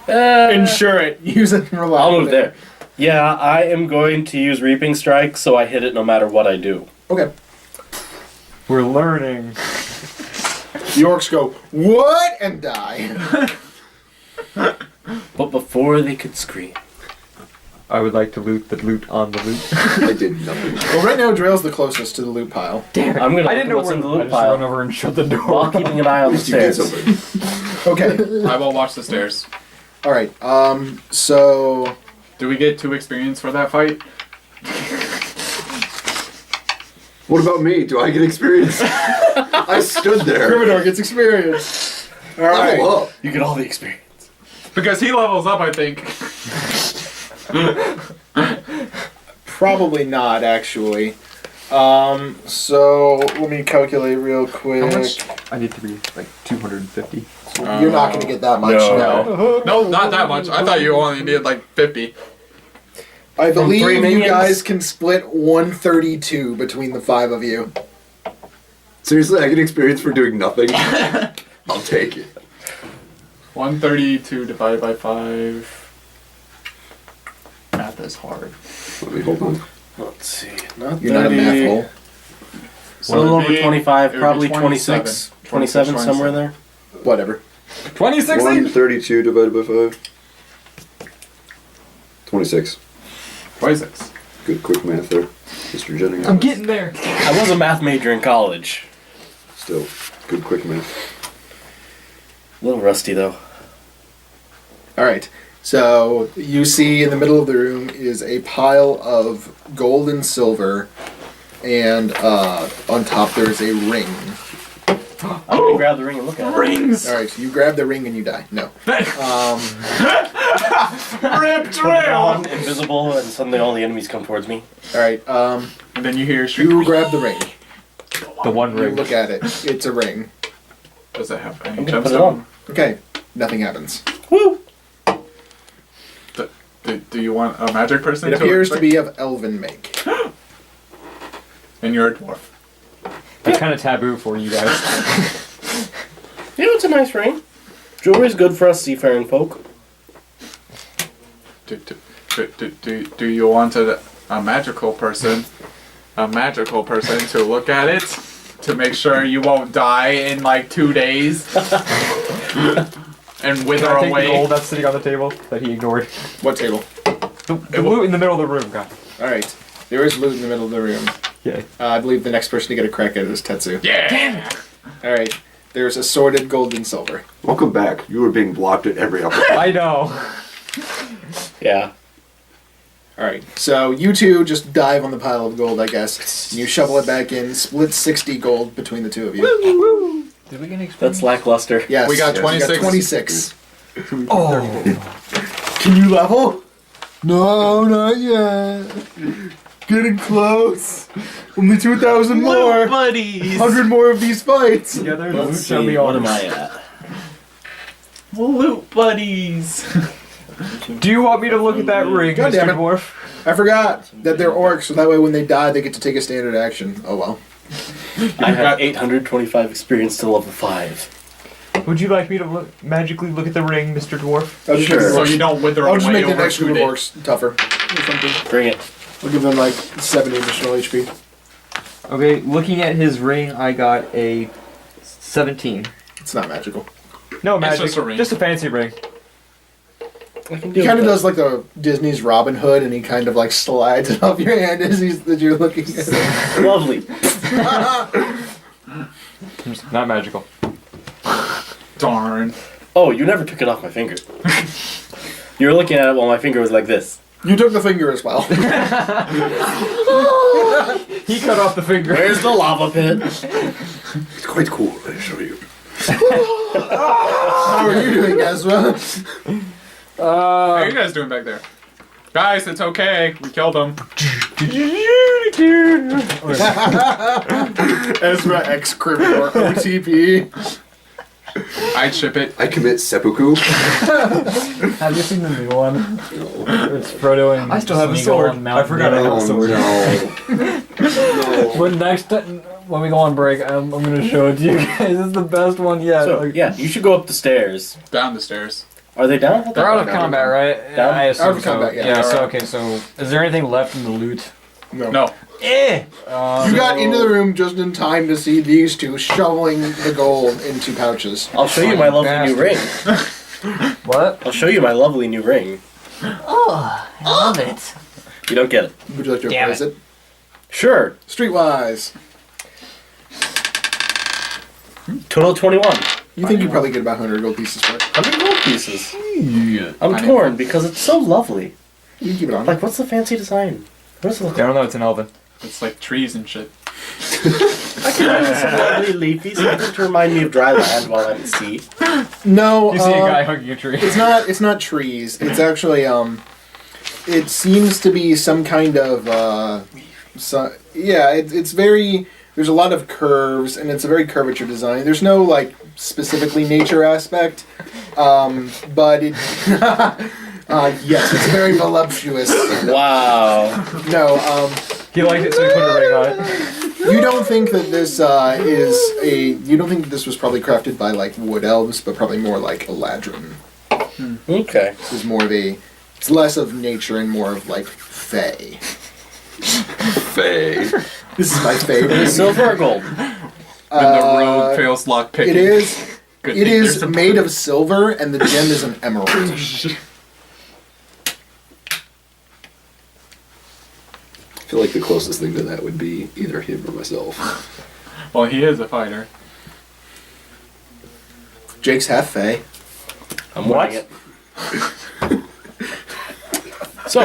S1: Insure it. Use it and rely.
S2: I'll
S1: on
S2: move
S1: it.
S2: there. Yeah, I am going to use Reaping Strike, so I hit it no matter what I do.
S1: Okay.
S6: We're learning.
S1: The orcs go, what? And die.
S2: But before they could scream.
S6: I would like to loot the loot on the loot.
S4: I did nothing.
S1: Well, right now, Drail's the closest to the loot pile.
S6: Damn it!
S2: I'm gonna
S6: I didn't know
S2: look
S6: where
S2: what's in the
S6: I
S2: loot
S6: just run
S2: pile
S6: over and shut the door.
S2: while keeping an eye on the
S4: You did
S2: stairs.
S4: something.
S1: Okay.
S3: I will watch the stairs.
S1: All right. So
S3: Do we get 2 experience for that fight?
S4: What about me? Do I get experience? I stood there.
S1: Gryffindor gets experience. All
S4: Level
S1: right.
S4: up.
S2: You get all the experience.
S3: Because he levels up, I think.
S1: Probably not, actually. So let me calculate real quick.
S6: How much? I need to be like 250.
S1: You're not going to get that much.
S2: No.
S3: No, not that much. I thought you only needed like 50.
S1: I
S2: From
S1: believe
S2: 3
S1: you
S2: minions?
S1: guys can split 132 between the 5 of you.
S4: Seriously, I get experience for doing nothing? I'll take it.
S3: 132 divided by 5. Math is hard.
S4: Let me hold on.
S2: Let's see. Not
S1: You're not a
S2: 30.
S1: math hole.
S2: So a little
S3: it'd
S2: over
S3: be-
S2: 25,
S3: it would be
S2: probably
S3: 27.
S2: 26, 27, somewhere there.
S1: Whatever.
S5: 26.
S4: 132 divided by 5. 26.
S3: 26.
S4: Good quick math there, Mr. Jennings.
S5: I'm getting there.
S2: I was a math major in college.
S4: Still, good quick math.
S2: A little rusty though.
S1: All right. So you see in the middle of the room is a pile of gold and silver, and on top there's a ring.
S2: I'm gonna grab the ring and look at it.
S3: Rings!
S1: All right. So you grab the ring and you die. No.
S3: Rip trail!
S2: I'm invisible, and suddenly all the enemies come towards me.
S1: All right.
S3: And then you hear
S1: You grab the ring.
S5: The one
S1: You
S5: ring.
S1: look at it. It's a ring.
S3: Does it have any
S2: I'm gonna put it on.
S3: gemstone?
S1: Okay. Nothing happens.
S2: Woo!
S3: Do you want a magic person?
S1: It appears to be of elven make.
S3: And you're a dwarf.
S5: That's kind of taboo for you guys.
S2: You know, it's a nice ring. Jewelry's good for us seafaring folk.
S3: Do you want a magical person? A magical person to look at it? To make sure you won't die in like 2 days? And wither
S5: Can I take
S3: away?
S5: the gold that's sitting on the table that he ignored?
S1: What table?
S5: The loot in the middle of the room, guys.
S1: All right. There is loot in the middle of the room.
S5: Yeah.
S1: I believe the next person to get a crack at it is Tetsu.
S3: Yeah!
S1: All right. There's assorted gold and silver.
S4: Welcome back. You were being blocked at every opportunity.
S5: I know.
S2: Yeah.
S1: All right. So you two just dive on the pile of gold, I guess. And you shovel it back in. Split 60 gold between the two of you.
S5: Did we get an experience?
S2: That's lackluster.
S1: Yes.
S3: We got
S1: yes,
S3: 26.
S1: You got 26.
S5: Oh.
S1: Can you level? No, not yet. Getting close. Only 2,000 more.
S2: buddies!
S1: 100 more of these fights.
S5: Together, the
S2: Let's
S5: loot
S2: see,
S5: shall be
S2: what
S5: ours.
S2: am I at? Loot buddies!
S5: Do you want me to look at that ring,
S1: God
S5: Mr.
S1: damn it.
S5: Dwarf?
S1: I forgot that they're orcs, so that way when they die, they get to take a standard action. Oh well.
S2: I have 825 experience to level 5.
S5: Would you like me to magically look at the ring, Mr. Dwarf?
S1: I'll just
S4: Sure.
S1: make the
S3: So
S1: orcs-
S3: you don't wither
S1: I'll just
S3: away
S1: make the
S3: over
S1: next
S3: 2
S1: group of
S3: days.
S1: orcs tougher. Or something.
S2: Bring it.
S1: I'll give them like 70 additional HP.
S5: Okay, looking at his ring, I got a 17.
S1: It's not magical.
S5: No
S3: It's
S5: magic,
S3: just a ring.
S5: just a fancy ring.
S2: I can
S1: He
S2: deal
S1: kind of
S2: with
S1: does like the Disney's Robin Hood, and he kind of like slides it off your hand as you're looking at it.
S2: that. Lovely.
S5: Not magical.
S3: Darn.
S2: Oh, you never took it off my finger. You were looking at it while my finger was like this.
S1: You took the finger as well.
S5: He cut off the finger.
S2: Where's the lava pit?
S4: It's quite cool. Let me show you.
S1: How are you doing, Ezra?
S3: How are you guys doing back there? Guys, it's okay. We killed him.
S1: Ezra X Criminal OTP.
S3: I'd ship it.
S4: I commit seppuku.
S8: Have you seen the new one? It's Frodo and
S5: I still have a
S8: Smeagol
S5: sword.
S8: on Mount
S5: I forgot I
S8: Doom.
S5: have a sword.
S4: No.
S8: When when we go on break, I'm gonna show it to you guys. It's the best one yet.
S2: So,
S8: Like,
S2: yeah, you should go up the stairs.
S3: Down the stairs.
S2: Are they down?
S5: They're out of combat, right?
S2: Down?
S5: I assume
S1: Out of
S5: so.
S1: combat, yeah.
S5: Yeah,
S1: They're
S5: so
S1: out.
S5: okay, so is there anything left in the loot?
S3: No.
S5: Eh!
S1: You got into the room just in time to see these two shoveling the gold into pouches.
S2: I'll show you my lovely new ring.
S8: what?
S2: I'll show you my lovely new ring.
S7: Oh, I love it.
S2: You don't get it.
S1: Would you like to
S5: Damn
S1: replace it?
S2: Sure.
S1: Streetwise.
S2: Total 21.
S1: You think you probably get about 100 gold pieces for it.
S2: 100 gold pieces.
S3: Yeah.
S2: I'm torn because it's so lovely.
S1: You can keep it on.
S2: Like, what's the fancy design? What does it look
S5: I don't know, it's an elven.
S3: It's like trees and shit.
S2: like? Some lovely leafy something to remind me of dry land while I'm at sea.
S1: No,
S5: You see a guy hugging a tree.
S1: it's not trees. It's actually it seems to be some kind of it's very, there's a lot of curves and it's a very curvature design. There's no like specifically nature aspect, but it yes, it's very voluptuous.
S2: Wow.
S1: No,
S5: He liked it, so he put a ring on it.
S1: you don't think that this you don't think that this was probably crafted by like wood elves, but probably more like Eladrin.
S2: Okay.
S1: This is more of it's less of nature and more of like fae.
S4: Faye.
S1: This is my favorite.
S2: Silver or gold?
S3: When the road fails lock picking.
S1: It is.
S3: Good
S1: It
S3: thing
S1: is
S3: there's some
S1: made
S3: proof.
S1: of silver, and the gem is an emerald.
S4: I feel like the closest thing to that would be either him or myself.
S3: Well, he is a fighter.
S1: Jake's half Fey.
S2: I'm wearing it. So,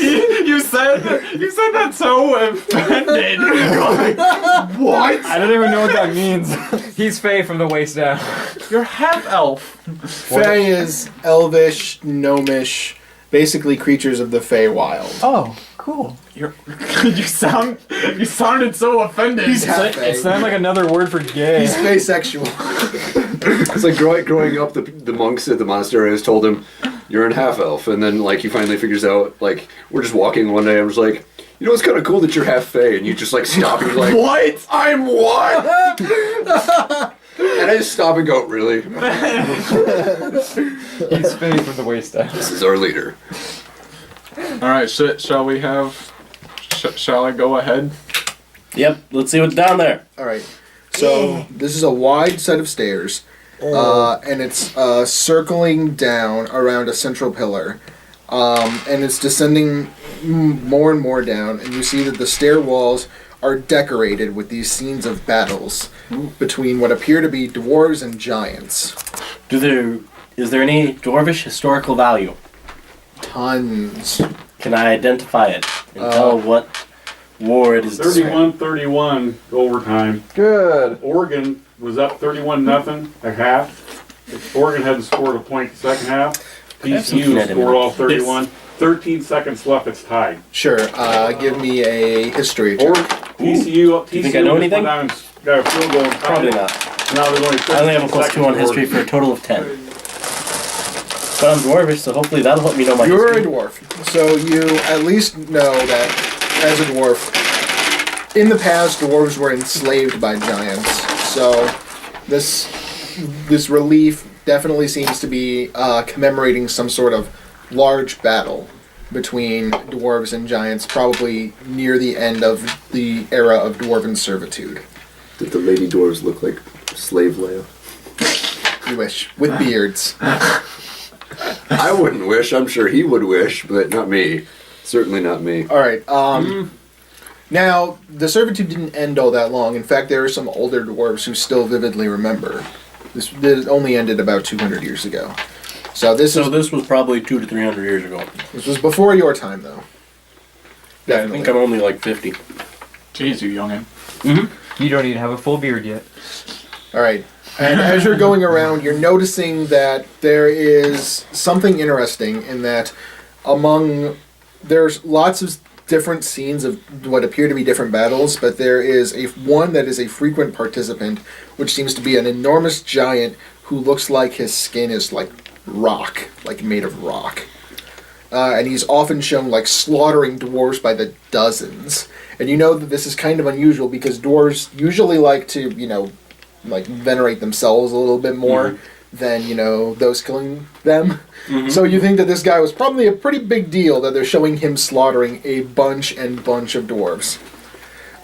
S3: you said that so offended. What?
S8: I don't even know what that means.
S6: He's Fey from the waist down.
S3: You're half elf.
S1: Fey is elvish, gnomish, basically creatures of the Fey wild.
S8: Oh, cool.
S3: You sounded so offended.
S1: He's half Fey.
S8: It sounded like another word for gay.
S1: He's Fey-sexual.
S4: It's like growing up, the monks at the monastery always told him, "You're in half elf," and then like he finally figures out. Like we're just walking one day, I'm just like, "You know, it's kind of cool that you're half Fey," and you just like stop and you're like,
S3: What?
S4: "I'm what?" And I just stop and go, "Really?
S6: He's Fey from the waist down.
S4: This is our leader."
S3: All right. Shall we have? Shall I go ahead?
S2: yep, let's see what's down there.
S1: All right. So this is a wide set of stairs, and it's circling down around a central pillar, and it's descending more and more down. And you see that the stair walls are decorated with these scenes of battles between what appear to be dwarves and giants.
S2: Is there any dwarvish historical value?
S1: Tons.
S2: Can I identify it and tell what war it is?
S9: 31-31 overtime.
S8: Good.
S9: Oregon was up 31-0 at half. Oregon hadn't scored a point the second half.
S2: have some
S9: PCU
S2: Canadian
S9: scored all
S2: numbers.
S9: 31. 13 seconds left, it's tied.
S1: Sure. Give me a history check.
S9: Or PCU,
S2: you think I know anything?
S9: Got a field goal and tied
S2: Probably
S9: it.
S2: not.
S9: Now there's only
S2: I only have a
S9: 15
S2: +2 on
S9: seconds
S2: history for a total of 10. But I'm dwarvish, so hopefully that'll help me know my
S1: You're a
S2: history.
S1: dwarf, so you at least know that as a dwarf, in the past, dwarves were enslaved by giants. So this relief definitely seems to be commemorating some sort of large battle between dwarves and giants, probably near the end of the era of dwarven servitude.
S4: Did the lady dwarves look like slave Leia?
S1: You wish, with beards.
S4: I wouldn't wish. I'm sure he would wish, but not me. Certainly not me.
S1: All right. Now, the servitude didn't end all that long. In fact, there are some older dwarves who still vividly remember. This only ended about 200 years ago. So this
S2: was probably 200 to 300 years ago.
S1: this was before your time, though.
S2: I think I'm only like 50.
S3: Jeez, you youngin.
S6: You don't even have a full beard yet.
S1: All right. And as you're going around, you're noticing that there is something interesting in that there's lots of different scenes of what appear to be different battles, but there is one that is a frequent participant, which seems to be an enormous giant who looks like his skin is like rock, like made of rock. And he's often shown like slaughtering dwarves by the dozens. And you know that this is kind of unusual because dwarves usually like to, like venerate themselves a little bit more than, those killing them. So you think that this guy was probably a pretty big deal that they're showing him slaughtering a bunch of dwarves.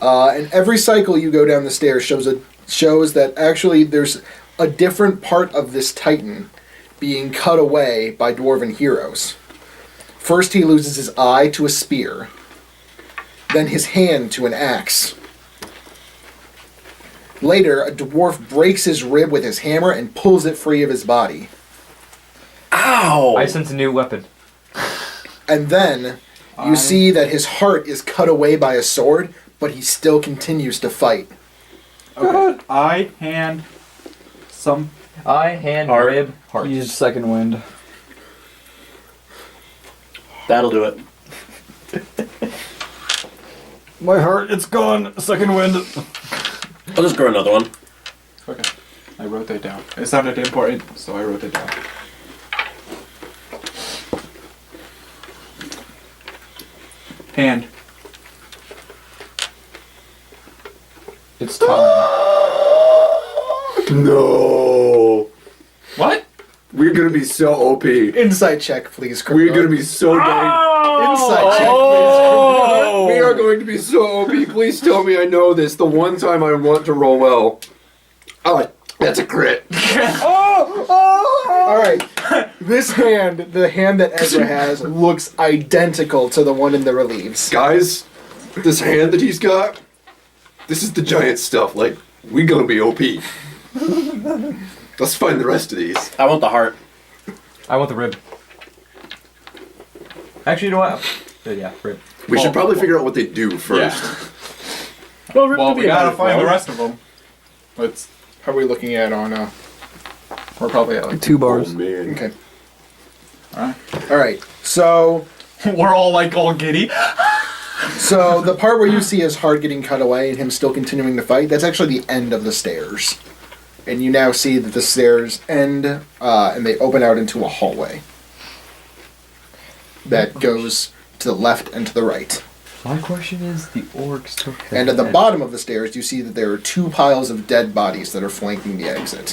S1: And every cycle you go down the stairs shows that actually there's a different part of this titan being cut away by dwarven heroes. First he loses his eye to a spear, then his hand to an axe. Later, a dwarf breaks his rib with his hammer and pulls it free of his body.
S2: Ow!
S6: I sense a new weapon.
S1: And then you see that his heart is cut away by a sword, but he still continues to fight.
S3: Okay. Eye, hand,
S6: Eye, hand,
S2: Heart.
S6: rib, heart.
S8: Use second wind.
S2: That'll do it.
S8: My heart, it's gone. Second wind.
S2: I'll just grow another one.
S3: Okay. I wrote that down. It sounded important, so I wrote it down. Hand.
S8: It's time.
S4: No.
S3: What?
S4: We're gonna be so OP.
S1: Insight check, please.
S4: We're gonna be so dang.
S1: Insight check,
S2: Oh!
S4: We are going to be so OP. Please tell me I know this. The one time I want to roll well. That's a crit.
S1: All right. This hand, the hand that Ezra has, looks identical to the one in the reliefs.
S4: Guys, this hand that he's got, this is the giant stuff. Like, we gonna be OP. Let's find the rest of these.
S2: I want the heart.
S6: I want the rib. Actually, you know what? Yeah, rib.
S4: We should probably figure out what they do first.
S2: Well, rib
S3: Well,
S2: could be
S3: we
S2: a
S3: gotta
S2: better
S3: find the
S2: flower.
S3: rest of them. Let's.
S1: How are we looking at on?
S3: We're probably at like
S5: 2
S4: Oh
S5: bars.
S4: man.
S1: Okay.
S3: Alright.
S1: All right. So
S3: We're all like all giddy.
S1: So the part where you see his heart getting cut away and him still continuing to fight, that's actually the end of the stairs. And you now see that the stairs end and they open out into a hallway that goes to the left and to the right.
S6: My question is, the orcs took the
S1: And at the
S6: head.
S1: bottom of the stairs, you see that there are 2 piles of dead bodies that are flanking the exit.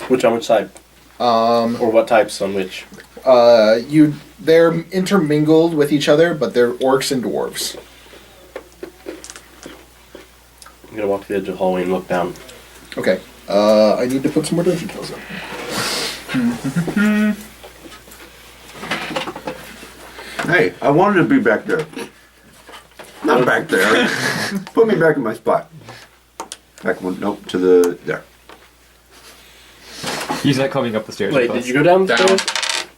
S2: Which on which side? Or what types on which?
S1: They're intermingled with each other, but they're orcs and dwarves.
S2: I'm gonna walk to the edge of the hallway and look down.
S1: Okay. I need to put some more dungeon details in.
S4: Hey, I wanted to be back there. Not back there. Put me back in my spot. Back one, nope, to the there.
S6: He's not coming up the stairs.
S2: Wait,
S6: with
S2: did
S6: us.
S2: you go down the
S3: Down.
S2: stairs?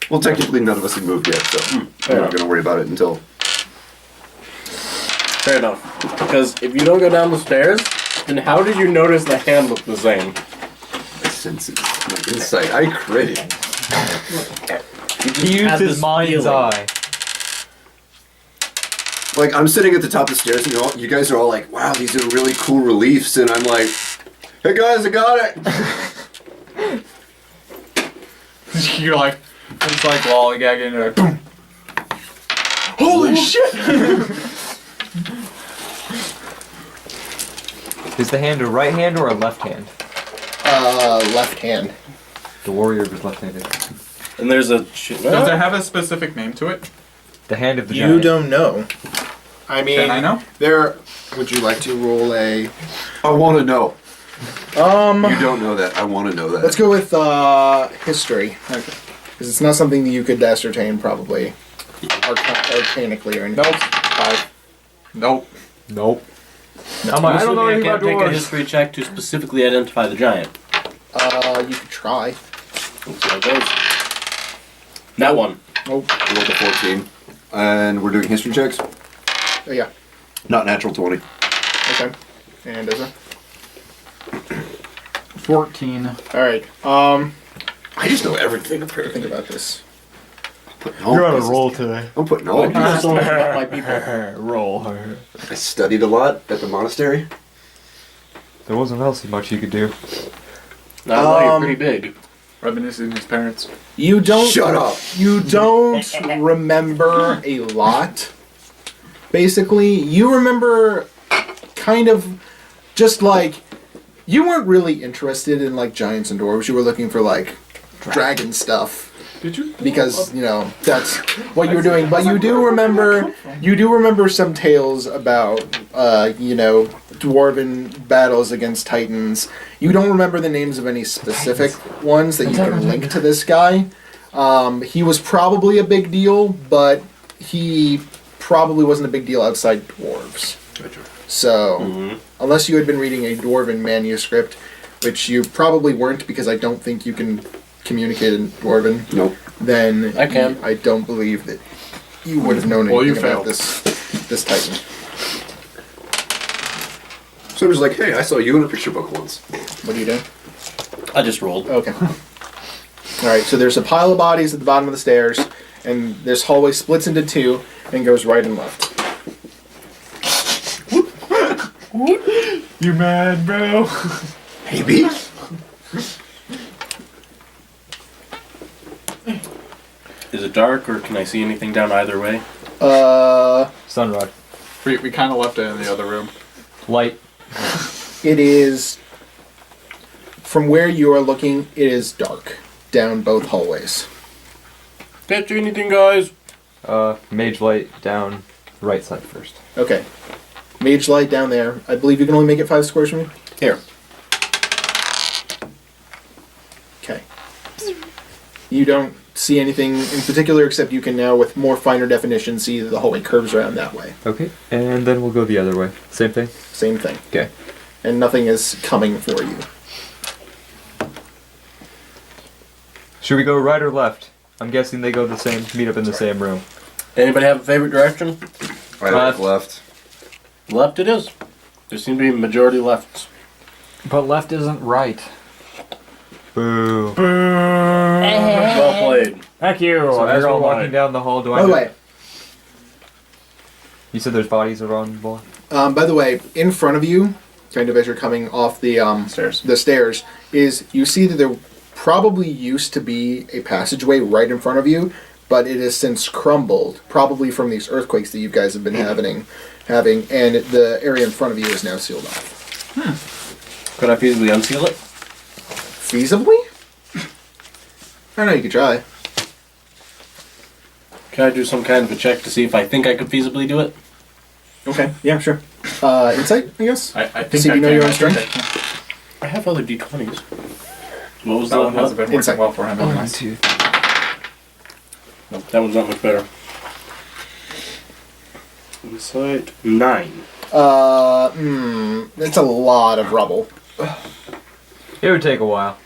S4: Well, technically none of us have moved yet, so we're not going to worry about it until.
S2: Fair enough. Because if you don't go down the stairs, then how did you notice the hand looked the same?
S4: My senses, my insight. I critted.
S6: He used
S2: Had
S6: his
S2: this
S6: mind's
S2: feeling.
S6: eye.
S4: Like, I'm sitting at the top of the stairs, and you guys are all like, wow, these are really cool reliefs, and I'm like, hey guys, I got it!
S3: You're like, it's like lollygagging and like, boom. Holy shit!
S6: Is the hand a right hand or a left hand?
S1: Left hand.
S6: The warrior was left-handed.
S2: And there's a...
S3: Does it have a specific name to it?
S6: The hand of the
S1: You
S6: giant.
S1: don't know. I mean,
S3: Can I know?
S1: There. Would you like to roll a?
S4: I want to know. You don't know that. I want to know that.
S1: Let's go with history, because it's not something that you could ascertain probably arcanically or anything.
S3: Nope. 5. Nope.
S6: Nope.
S5: I'm like, I don't know
S2: I
S5: anything
S2: can't
S5: about
S2: take a
S5: dwarves.
S2: history check to specifically identify the giant.
S1: You could try.
S2: Let's see how it goes. That one.
S1: Oh,
S4: I rolled a 14. And we're doing history checks?
S1: yeah.
S4: Not natural 20.
S1: Okay. And Ezra.
S5: 14.
S1: All right.
S4: I just know everything,
S1: Think
S4: apparently.
S1: about this.
S5: You're on a roll today.
S4: I'm putting all of
S2: That's
S4: these.
S2: so much about my people.
S5: Roll.
S4: I studied a lot at the monastery.
S6: There wasn't else much you could do.
S2: Now, I know you're pretty big.
S3: Reminiscing his parents.
S1: You don't.
S4: Shut up!
S1: You don't remember a lot. Basically, you remember kind of just like you weren't really interested in like giants and dwarves. You were looking for like dragon stuff.
S3: Did you?
S1: Because that's what you were doing. But you do remember some tales about dwarven battles against titans. You don't remember the names of any specific ones that you can link to this guy. He was probably a big deal, but he probably wasn't a big deal outside dwarves. So unless you had been reading a dwarven manuscript, which you probably weren't because I don't think you can communicate in dwarven.
S4: Nope.
S1: Then
S2: I can.
S1: I don't believe that you would have known
S3: Well,
S1: anything
S3: you
S1: about
S3: failed.
S1: this titan.
S4: So I was like, hey, I saw you in a picture book once.
S1: What are you doing?
S2: I just rolled.
S1: Okay. All right. So there's a pile of bodies at the bottom of the stairs, and this hallway splits into 2 and goes right and left.
S3: You mad, bro?
S4: Maybe?
S2: Is it dark or can I see anything down either way?
S6: Sunrise.
S3: We kind of left it in the other room.
S6: Light.
S1: It is from where you are looking. It is dark down both hallways.
S2: Can't see anything, guys.
S6: Mage light down right side first.
S1: Okay. Mage light down there. I believe you can only make it 5 squares from you.
S2: Here.
S1: You don't see anything in particular, except you can now, with more finer definition, see that the hallway curves around that way.
S6: Okay, and then we'll go the other way. Same thing?
S1: Same thing.
S6: Okay.
S1: And nothing is coming for you.
S6: Should we go right or left? I'm guessing they go the same, meet up in the same room.
S2: Anybody have a favorite direction?
S4: I like left.
S2: Left it is. There seem to be majority lefts.
S5: But left isn't right.
S6: Boo.
S2: Well played.
S8: Thank you.
S6: So as
S8: You're
S6: we're
S8: all
S6: walking
S8: mine.
S6: down the hall, do I...
S1: By the way,
S6: You said there's bodies around the wall?
S1: by the way, in front of you, kind of as you're coming off the stairs, is you see that there probably used to be a passageway right in front of you, but it has since crumbled, probably from these earthquakes that you guys have been having, and the area in front of you is now sealed off.
S2: Could I feasibly unseal it?
S1: Feasibly? I don't know, you could try.
S2: Can I do some kind of a check to see if I think I could feasibly do it?
S1: Okay, yeah, sure. Insight, I guess?
S3: I think
S1: See if
S3: I
S1: you know
S3: can.
S1: your own
S3: I think
S1: strength?
S3: I can.
S2: I have other d20s. What was
S3: That one
S2: the
S3: hasn't been working
S1: Insight.
S3: well for him.
S5: One,
S3: anyways.
S5: two.
S2: No, that one's not much better. Insight 9.
S1: It's a lot of rubble.
S6: It would take a while.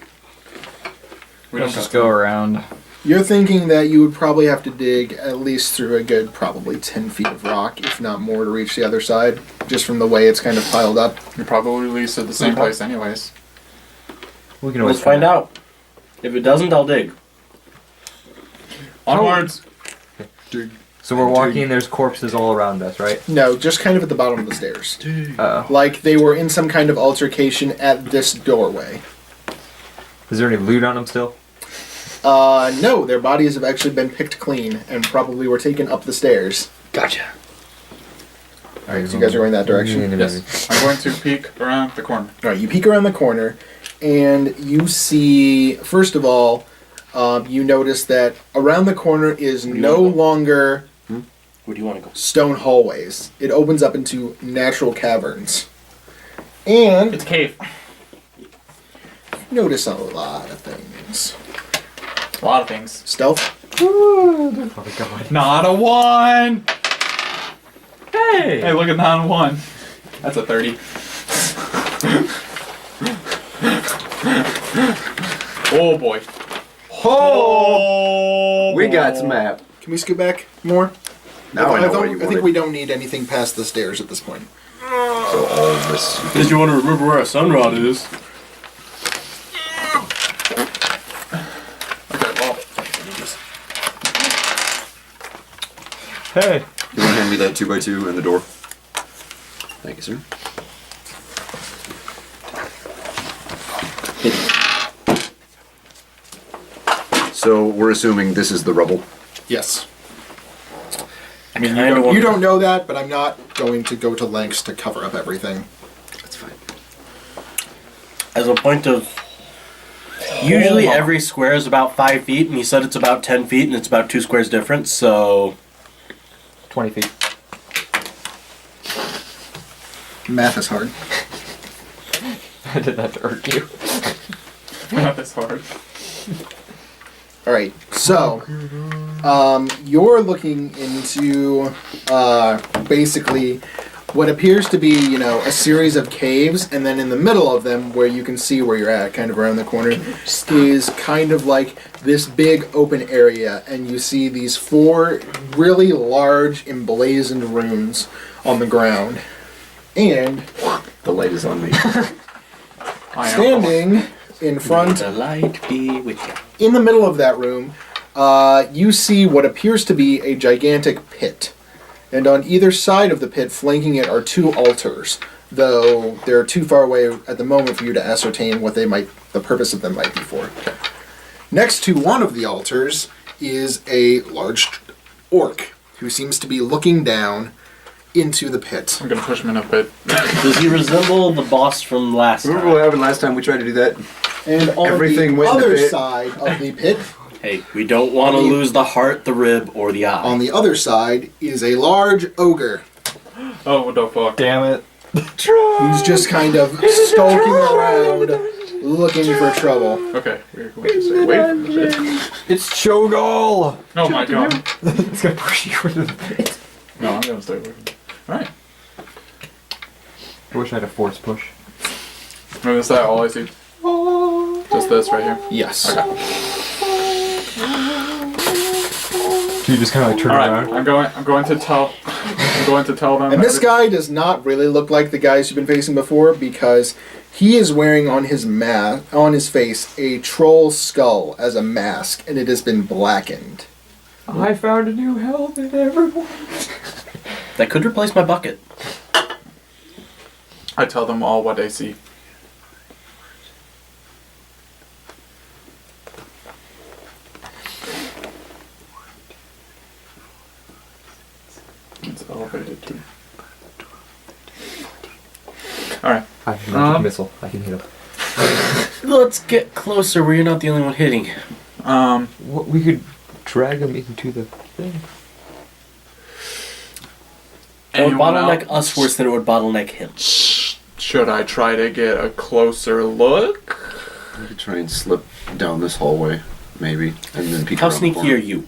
S3: We don't
S5: Let's just
S3: got
S5: go around.
S1: You're thinking that you would probably have to dig at least through a good probably 10 feet of rock, if not more, to reach the other side, just from the way it's kind of piled up.
S3: You probably leads to the same place anyways.
S6: We can always
S2: Let's find out. If it doesn't, I'll dig.
S3: Onwards!
S6: So we're walking, there's corpses all around us, right?
S1: No, just kind of at the bottom of the stairs.
S6: Uh-oh.
S1: Like they were in some kind of altercation at this doorway.
S6: Is there any loot on them still?
S1: No, their bodies have actually been picked clean and probably were taken up the stairs.
S4: Gotcha.
S1: Alright, so you guys are going that direction?
S3: Yes. I'm going to peek around the corner.
S1: Alright, you peek around the corner and you see, first of all, you notice that around the corner is no longer
S2: Where do you want to go?
S1: stone hallways. It opens up into natural caverns. And
S3: It's a cave.
S1: notice a lot of things.
S3: A lot of things.
S1: Stealth?
S6: Oh my god.
S3: Not a 1!
S6: Hey!
S3: Hey, look at not a 1. That's a 30. Oh boy.
S4: Oh! We got some map.
S1: Can we scoot back more?
S4: Now I know what you
S1: I think
S4: wanted.
S1: we don't need anything past the stairs at this point.
S4: So all of this.
S2: Because you want to remember where a sunrod is.
S3: Okay, well.
S6: Hey!
S4: You want to hand me that 2x2 and the door? Thank you, sir. So we're assuming this is the rubble.
S1: Yes.
S2: I mean,
S1: You don't know that, but I'm not going to go to lengths to cover up everything.
S4: That's fine.
S2: As a point of... Usually every square is about 5 feet, and he said it's about 10 feet, and it's about 2 squares difference, so...
S6: 20 feet.
S1: Math is hard.
S6: I did that to hurt you.
S3: Not this hard.
S1: Alright, so, you're looking into, basically what appears to be, a series of caves, and then in the middle of them, where you can see where you're at, kind of around the corner, is kind of like this big open area, and you see these 4 really large emblazoned runes on the ground. And
S4: The light is on me.
S3: I am.
S1: standing in front,
S2: The light be with you.
S1: in the middle of that room, you see what appears to be a gigantic pit. And on either side of the pit, flanking it, are 2 altars, though they're too far away at the moment for you to ascertain what the purpose of them might be for. Next to one of the altars is a large orc, who seems to be looking down into the pit.
S3: I'm gonna push him in a bit.
S2: Does he resemble the boss from last
S4: Remember what
S2: time?
S4: happened last time we tried to do that?
S1: And on
S4: Everything
S1: the
S4: went in the
S1: other
S4: pit.
S1: side of the pit,
S2: Hey, we don't want to
S1: On the-
S2: lose the heart, the rib, or the eye.
S1: on the other side, is a large ogre,
S3: Oh, what the fuck?
S8: Damn it.
S1: who's just kind of skulking around looking for trouble.
S3: Okay, we're going to stay away from the pit.
S5: It's Cho'Gall!
S3: Oh my god.
S5: It's gonna push you into the pit.
S3: No, I'm going to stay away from it. Alright.
S6: I wish I had a force push.
S3: And is that all I see? Just this right here?
S1: Yes.
S3: Okay.
S6: So you just kind of like turn
S3: Alright,
S6: around.
S3: I'm going to tell them.
S1: And this guy does not really look like the guys you've been facing before because he is wearing on his face a troll skull as a mask, and it has been blackened.
S6: I found a new helmet, everyone.
S2: That could replace my bucket.
S3: I tell them all what I see. It's elevated too. Alright.
S6: I have a magic missile. I can hit him.
S2: Let's get closer where you're not the only one hitting.
S6: What, we could drag him into the thing.
S2: It would
S3: Anyone
S2: bottleneck
S3: else?
S2: us worse than it would bottleneck him.
S3: Should I try to get a closer look?
S4: We could try and slip down this hallway, maybe, and then peek
S2: How
S4: around the
S2: sneaky
S4: corner.
S2: are you?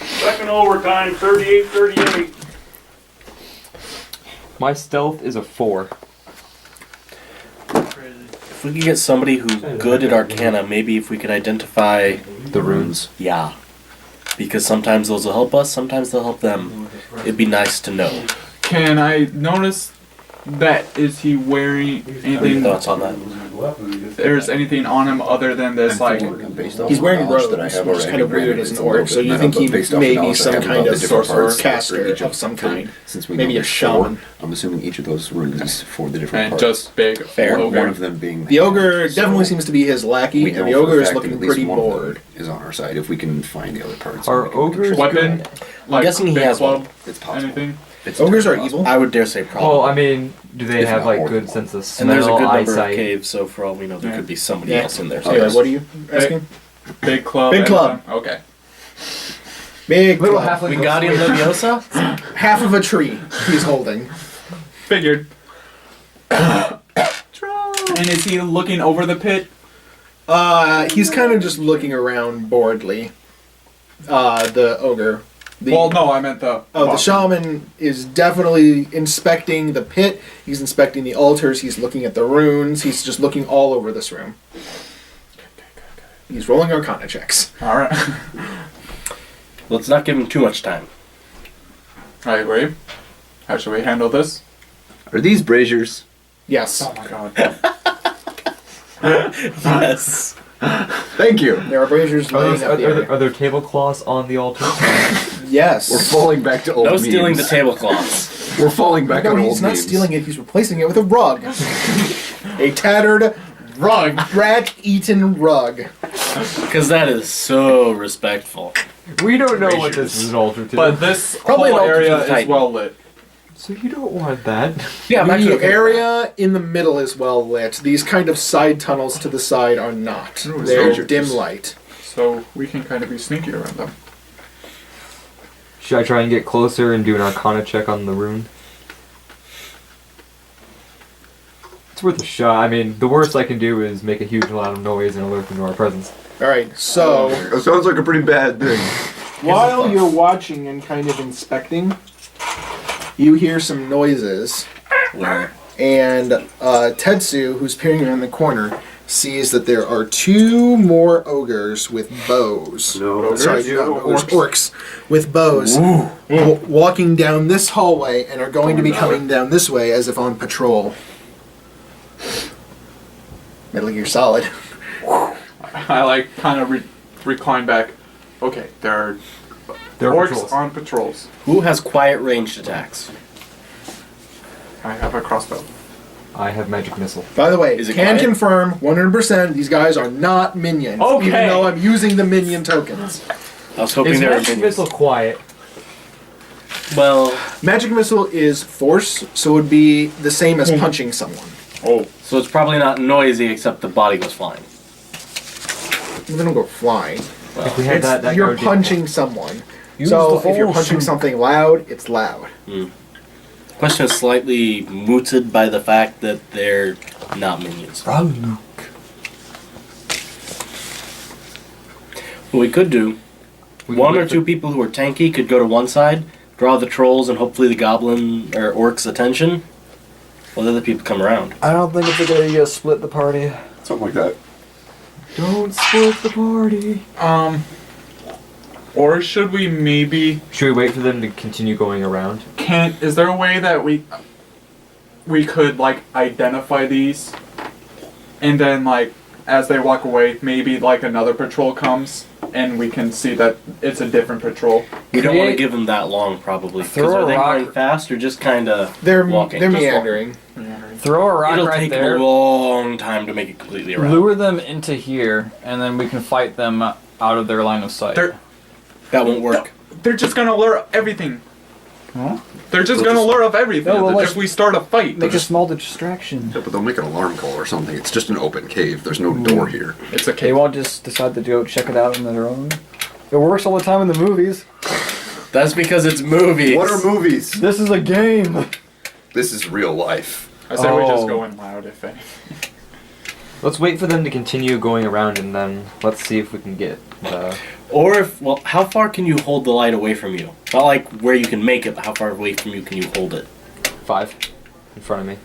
S9: Second overtime, 38-38.
S6: My stealth is a 4.
S2: If we could get somebody who's good at Arcana, maybe if we could identify...
S4: The runes.
S2: Yeah. Because sometimes those will help us, sometimes they'll help them. It'd be nice to know.
S3: Can I notice that is he wearing
S2: Any
S3: anything?
S2: thoughts on that?
S3: There's anything on him other than this, like
S1: He's wearing robes, which is kind of weird as an orc, so you think he may be some kind of sorcerer, caster of some kind.
S4: Since we
S1: Maybe
S4: know
S1: a
S4: there's four,
S1: shaman.
S4: I'm assuming each of those runes is for the different
S3: and
S4: parts.
S3: just big
S2: Fair.
S3: ogre.
S4: One of them being
S1: The ogre
S4: So
S1: definitely seems to be his lackey,
S4: we
S1: and
S4: know
S1: the
S4: for a
S1: ogre is
S4: fact that
S1: looking
S4: at least
S1: pretty
S4: one of them
S1: bored.
S4: is on our side if we can find the other parts.
S6: Are
S4: we can make
S6: ogres
S4: sure-
S3: Weapon, like
S2: guessing he
S3: big
S2: has
S3: club,
S2: one.
S4: It's possible.
S3: anything.
S4: It's
S1: Ogres are
S4: possible.
S1: evil.
S2: I would dare say probably.
S6: Well, I mean, do they
S4: If
S6: have
S4: not
S6: like
S4: more
S6: good
S4: than
S6: sense of
S2: And there's a
S6: smell,
S2: good number
S6: eyesight?
S2: of caves, so for all we know, there
S3: Yeah.
S2: could be somebody
S1: Yeah.
S2: else in there.
S1: Anyway, what are you asking?
S3: Big club.
S1: Big club.
S3: anything? Okay.
S1: Big
S5: Little
S1: club.
S5: halfling.
S2: Wingardium Leviosa?
S1: Half of a tree he's holding.
S3: Figured. And is he looking over the pit?
S1: He's kind of just looking around boredly. The ogre.
S3: Well, no, I meant the.
S1: Oh, the shaman is definitely inspecting the pit. He's inspecting the altars. He's looking at the runes. He's just looking all over this room. He's rolling Arcana checks.
S3: All right.
S2: Let's not give him too much time.
S3: I agree. How should we handle this?
S4: Are these braziers?
S1: Yes.
S3: Oh my god.
S2: Yes.
S4: Thank you.
S1: There are braziers
S6: Are,
S1: laying up the area.
S6: there tablecloths on the altar?
S1: Yes.
S4: We're falling back to old
S2: No
S4: memes.
S2: stealing the tablecloths.
S4: We're falling back
S1: No,
S4: on old
S1: he's not
S4: memes.
S1: stealing it. He's replacing it with a rug. A tattered rug. Rat-eaten rug.
S2: Because that is so respectful.
S6: We don't know what this is an altar to.
S3: But this
S2: Probably
S3: whole
S2: an altitude
S3: area is
S2: Titan.
S3: well lit.
S6: So you don't want that.
S2: Yeah, I'm actually
S1: The
S2: okay with
S1: area in the middle is well lit. These kind of side tunnels to the side are not.
S4: Ooh,
S1: They're
S4: strangers.
S1: dim light.
S3: So we can kind of be sneaky around them.
S6: Should I try and get closer and do an Arcana check on the rune? It's worth a shot. I mean, the worst I can do is make a huge amount of noise and alert them to our presence.
S1: Alright, so
S4: That sounds like a pretty bad thing.
S1: while you're watching and kind of inspecting, you hear some noises.
S2: Where?
S1: And Tetsu, who's peering around the corner, sees that there are two more ogres with bows.
S4: No.
S1: Sorry,
S3: Ogres?
S1: not ogres, orcs with bows, walking down this hallway and are going to be coming down this way as if on patrol. Metal Gear Solid.
S3: I like kind of recline back. Okay, there are
S6: There are
S3: orcs
S6: patrols.
S3: on patrols.
S2: Who has quiet ranged attacks?
S3: I have a crossbow.
S6: I have magic missile.
S1: By the way,
S2: Is it
S1: can
S2: quiet?
S1: confirm 100% these guys are not minions.
S3: Okay.
S1: Even though I'm using the minion tokens.
S2: I was hoping
S6: Is
S2: they were
S6: magic
S2: minions.
S6: missile quiet?
S2: Well,
S1: Magic missile is force, so it would be the same as punching someone.
S3: Oh.
S2: so it's probably not noisy except the body was flying.
S1: They don't go flying.
S6: If we had
S1: It's,
S6: that,
S1: you're
S6: guy would be-
S1: punching someone.
S5: Use
S1: So
S5: the
S1: if you're
S5: force.
S1: punching something loud, it's loud.
S2: Question is slightly mooted by the fact that they're not minions. What we could do, one or two people who are tanky could go to one side, draw the trolls and hopefully the goblin or orcs' attention, while the other people come around.
S5: I don't think it's a good idea to split the party.
S4: Something like that.
S5: Don't split the party.
S3: Or should we maybe...
S6: Should we wait for them to continue going around?
S3: Is there a way that we could, like, identify these? And then, like, as they walk away, maybe, like, another patrol comes, and we can see that it's a different patrol.
S2: We don't want to give them that long, probably. Because
S5: Throw
S2: are
S5: a
S2: they
S5: rock.
S2: going fast or just kind of
S1: They're
S2: walking?
S1: they're
S2: Just
S1: meandering.
S5: Throw a rock
S2: It'll
S5: right
S2: take
S5: there.
S2: them a long time to make it completely around.
S8: Lure them into here, and then we can fight them out of their line of sight.
S2: That won't work.
S3: They're just gonna lure everything.
S8: Huh?
S3: They're just gonna lure up everything
S5: No, well,
S3: if we start a fight.
S5: Make a small distraction.
S4: Yeah, but they'll make an alarm call or something. It's just an open cave. There's no door here.
S3: It's a
S5: They
S3: cave.
S5: won't just decide to go check it out on their own. It works all the time in the movies.
S2: That's because it's movies.
S4: What are movies?
S5: This is a game.
S4: This is real life.
S3: I say we just
S5: Oh.
S3: go in loud, if anything.
S6: Let's wait for them to continue going around and then let's see if we can get the...
S2: Or if, well, how far can you hold the light away from you? Not like where you can make it, but how far away from you can you hold it?
S6: 5 in front of me.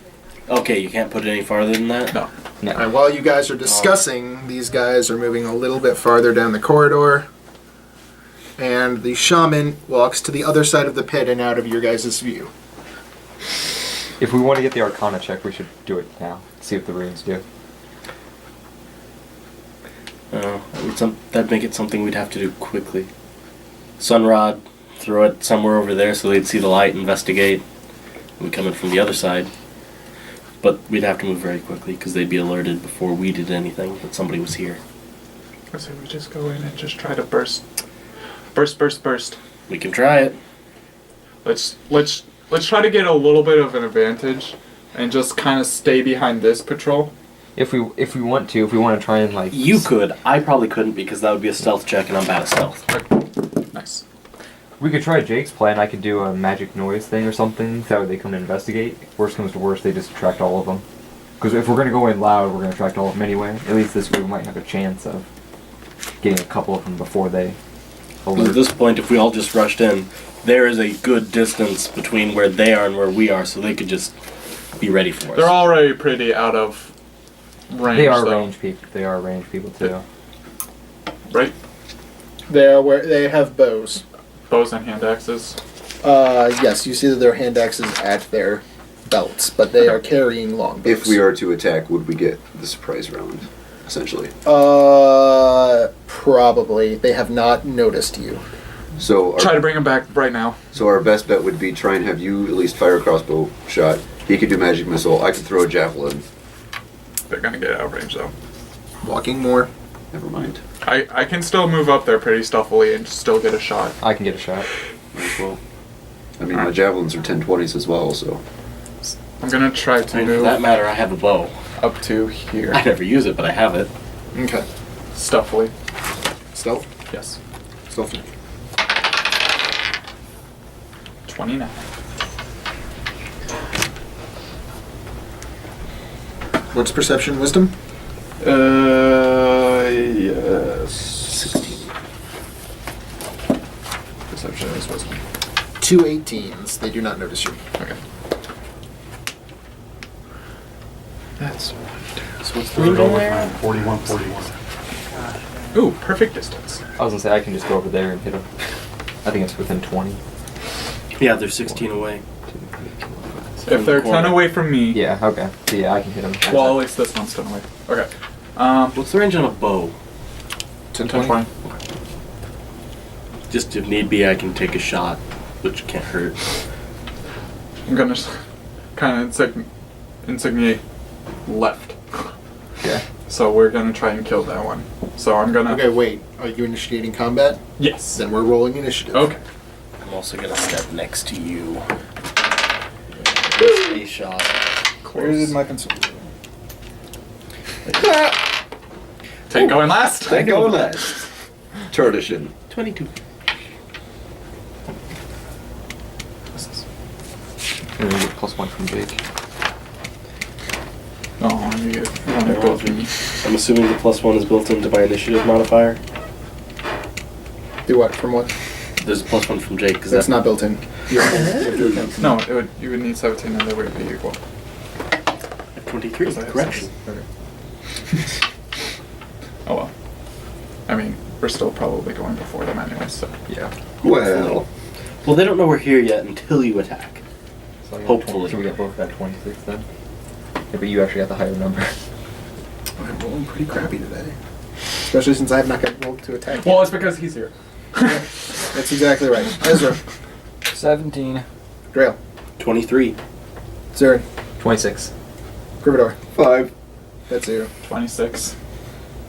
S2: Okay, you can't put it any farther than that?
S3: No.
S6: No.
S1: And while you guys are discussing, these guys are moving a little bit farther down the corridor. And the shaman walks to the other side of the pit and out of your guys' view.
S6: If we want to get the Arcana check, we should do it now. See what the runes do.
S2: That'd make it something we'd have to do quickly. Sunrod, throw it somewhere over there so they'd see the light, investigate. We come in from the other side. But we'd have to move very quickly because they'd be alerted before we did anything that somebody was here.
S3: I say we just go in and just try to burst.
S2: We can try it.
S3: Let's try to get a little bit of an advantage, and just kind of stay behind this patrol.
S6: If we want to try and like...
S2: You could. I probably couldn't because that would be a stealth check and I'm bad at stealth.
S3: Nice.
S6: We could try Jake's plan. I could do a magic noise thing or something. That way they come to investigate. Worst comes to worst, they just attract all of them. Because if we're going to go in loud, we're going to attract all of them anyway. At least this way we might have a chance of getting a couple of them before they alert.
S2: At this point, if we all just rushed in, there is a good distance between where they are and where we are, so they could just be ready for us.
S3: They're already pretty out of range.
S6: They are
S3: though.
S6: range people. They are range people too.
S3: Right?
S1: They have bows.
S3: Bows and hand axes.
S1: Yes, you see that their hand axes at their belts, but they are carrying longbows.
S4: If we are to attack, would we get the surprise round? Essentially.
S1: Probably. They have not noticed you.
S4: So
S3: Try
S4: our,
S3: to bring him back right now.
S4: so our best bet would be try and have you at least fire a crossbow shot. He could do magic missile. I could throw a javelin.
S3: They're gonna get out of range though.
S1: Walking more.
S4: Never mind.
S3: I can still move up there pretty stealthily and still get a shot.
S6: I can get a shot.
S4: Might as well. I mean, my javelins are 10/20s as well, so.
S3: I'm gonna try to
S2: And for
S3: move
S2: that matter, I have a bow.
S3: up to here.
S2: I never use it, but I have it.
S1: Okay.
S3: Stealthily.
S1: Stealth?
S3: Yes.
S1: Stealth.
S3: 29.
S1: What's perception, wisdom?
S3: Yes.
S1: 16.
S3: Perception is wisdom.
S1: 2 18s. They do not notice you.
S3: Okay. That's one,
S2: So what's the
S9: We're
S2: route
S9: going
S2: on
S9: with
S2: there?
S9: 41, 41.
S3: 2. Ooh, perfect distance.
S6: I was gonna say I can just go over there and hit them. I think it's within 20.
S2: Yeah, they're 16 away.
S3: If they're 10 away from me,
S6: Yeah. Okay. So yeah, I can hit them.
S3: well, at least this one's 10 away. Okay.
S2: What's the range on a bow?
S1: 10
S3: 10, 20.
S2: Just if need be, I can take a shot, which can't hurt.
S3: I'm gonna kind of insignate left.
S6: Yeah.
S3: So we're gonna try and kill that one. So I'm gonna.
S1: Okay, wait. Are you initiating combat?
S3: Yes.
S1: Then we're rolling initiative.
S3: Okay.
S2: I'm also gonna step next to you. A shot.
S1: Where did my pencil go?
S3: Take going last.
S4: Take going last. Tradition.
S2: 22.
S6: And then +1 from Jake.
S3: Oh, you get one of both of me.
S2: I'm assuming the +1 is built into my initiative modifier.
S1: Do what? From what?
S2: There's a +1 from Jake because
S1: That's not built in. You have to account.
S3: No, you would need 17 and they would be equal.
S2: 23.
S3: Because I have
S2: Correction.
S3: 6. Okay. Oh well. I mean, we're still probably going before them anyway, so.
S6: Yeah.
S4: Well,
S2: Well, they don't know we're here yet until you attack.
S6: So I got
S2: Hopefully.
S6: 20, so we got both got 26 then. Yeah, but you actually got the higher number.
S1: I'm rolling pretty crappy today. Especially since I have not got rolled to attack.
S3: Well, it's because he's here.
S1: That's exactly right. Ezra.
S5: 17.
S1: Drail.
S2: 23.
S1: Zarin.
S6: 26.
S1: Gryffindor.
S4: 5.
S1: That's 0.
S3: 26.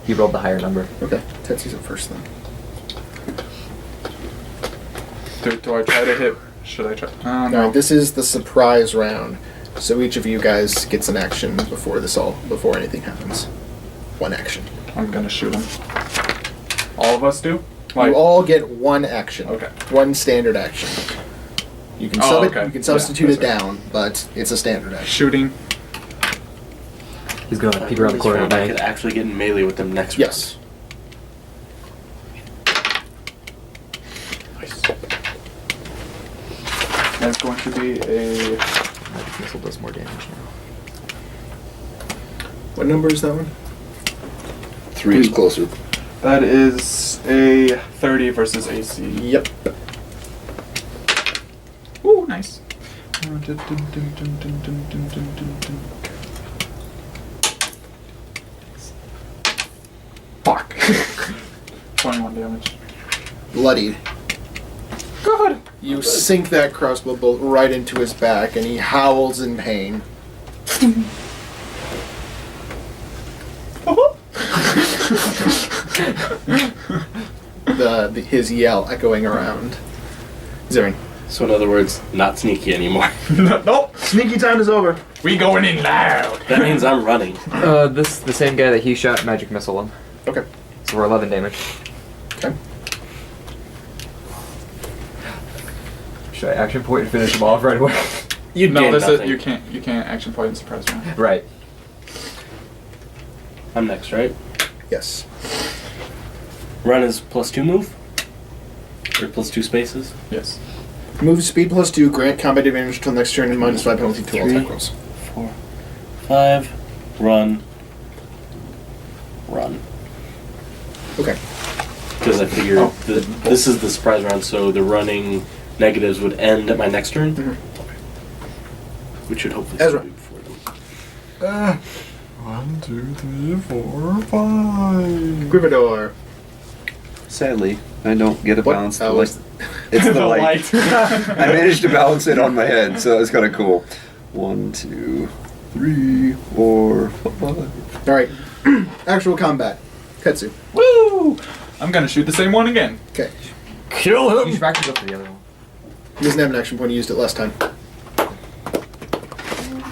S6: He rolled the higher number.
S1: Okay. Tetsu's up first then.
S3: Do I try to hit? Should I try? No.
S1: Alright, this is the surprise round. So each of you guys gets an action before anything happens. One action.
S3: I'm gonna shoot him. All of us do?
S1: You all get one action.
S3: Okay.
S1: One standard action. You can
S3: Oh, okay.
S1: you can substitute
S3: Yeah,
S1: it down, but it's a standard action.
S3: Shooting.
S6: He's going to peek around the corner of the
S2: I could
S6: bank.
S2: actually get in melee with them next
S1: Yes.
S2: round. Nice.
S3: That's going to be a.
S6: Magic missile does more damage now.
S1: What number is that one?
S4: 3 is closer.
S3: That is a 30 versus AC.
S1: Yep.
S3: Ooh, nice. Fuck. 21 damage.
S1: Bloodied.
S3: Good.
S1: You sink that crossbow bolt right into his back, and he howls in pain. His yell echoing around. Zarin.
S2: So in other words, not sneaky anymore.
S3: Nope.
S1: Sneaky time is over.
S3: We going in loud.
S2: That means I'm running.
S6: The same guy that he shot magic missile him.
S1: Okay.
S6: So we're 11 damage.
S1: Okay.
S6: Should I action point and finish him off right away?
S2: You'd
S3: No,
S2: gain
S3: this
S2: nothing.
S3: is you can't action point and surprise round.
S6: Right.
S2: I'm next, right?
S1: Yes.
S2: Run is +2 move? Or +2 spaces?
S3: Yes.
S1: Move speed +2, grant combat advantage until next turn, and -5 penalty to all
S2: 3,
S1: attack rolls.
S2: 4, 5. Run. Run.
S1: Okay.
S2: Because I figure
S3: Oh.
S2: this is the surprise round, so the running negatives would end at my next turn.
S1: Mhm.
S2: Which should hopefully
S1: Ezra.
S2: still be before them.
S3: 1, 2, 3, 4, 5.
S1: Gryffindor.
S4: Sadly, I don't get a
S1: What?
S4: balance.
S1: Oh,
S4: Like, it's the light. I managed to balance it on my head, so it's kind of cool. 1, 2, 3, 4, 5.
S1: Alright. Actual combat. Ketsu.
S3: Woo! I'm gonna shoot the same one again.
S1: Okay.
S3: Kill
S6: You
S3: him.
S6: should actually go for the other one.
S1: He doesn't have an action point, he used it last time.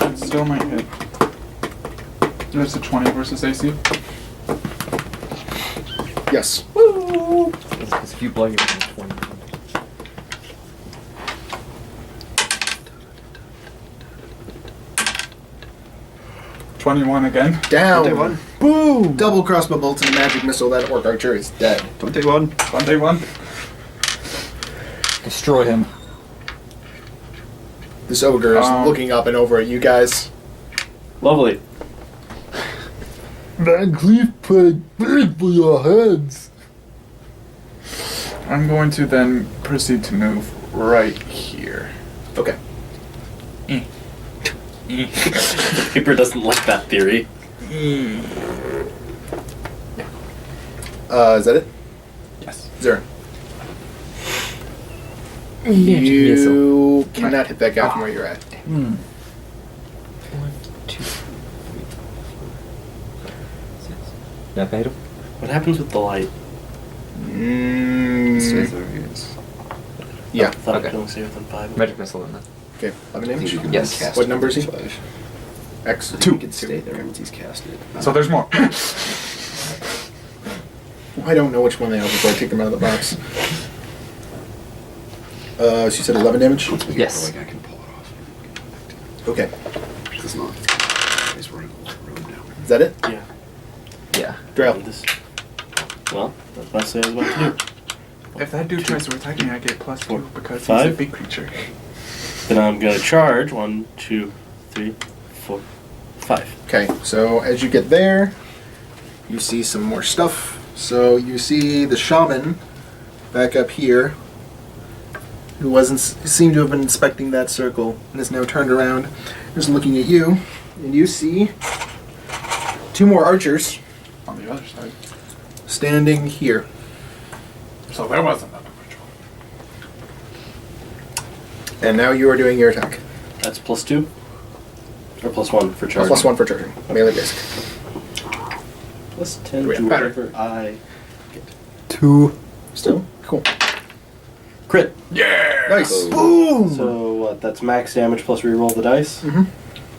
S3: It still might hit. There's a 20 versus AC.
S1: Yes.
S3: Woo!
S6: Because if you blow you with 20.
S3: 21 again.
S1: Down.
S4: 21.
S1: Boom! Double crossbow bolts and a magic missile. That orc archer is dead.
S4: 21.
S3: 21.
S5: Destroy him.
S1: This ogre is looking up and over at you guys.
S2: Lovely.
S1: Van Cleef played big for your heads.
S3: I'm going to then proceed to move right here.
S1: Okay.
S2: Paper doesn't like that theory.
S1: Is that it?
S3: Yes.
S1: Zero.
S6: Magic missile.
S1: You cannot hit that guy from where you're at.
S6: 1, 2, 3, 4, 6. Not bad.
S2: What happens with the light?
S1: Yeah.
S2: I thought I
S6: Okay.
S2: could only say within 5.
S6: Magic missile then.
S1: Okay. 11
S4: I think
S1: damage.
S4: you can
S6: Yes.
S4: cast
S1: What
S4: it
S1: number is he?
S4: 5.
S1: X.
S4: He can stay there once he's cast it.
S3: So there's more.
S1: I don't know which one they are before I take them out of the box. So you said 11 damage?
S4: Once we get
S6: Yes.
S4: going, I can pull it off.
S1: Okay.
S4: It's not. It's running now.
S1: Is that it?
S2: Yeah.
S6: Yeah.
S1: Drill.
S2: This. Well, that's what I was about to do.
S3: If that dude tries to attack me, I get +2 because he's a
S2: Five.
S3: big creature.
S2: Then I'm gonna charge 1, 2, 3, 4, 5.
S1: Okay, so as you get there, you see some more stuff. So you see the shaman back up here, who seemed to have been inspecting that circle and is now turned around, just looking at you, and you see 2 more archers
S3: On the other side.
S1: standing here.
S3: So there was another patrol.
S1: And now you are doing your attack.
S2: That's +2? Or +1 for charge?
S1: +1 for charging. Melee basic.
S2: +10
S1: Do we
S2: to
S1: have pattern?
S2: whatever I...
S6: 2.
S1: Still? Cool.
S2: Crit!
S1: Nice.
S4: Boom.
S2: So what, that's max damage plus reroll the dice?
S1: Mhm.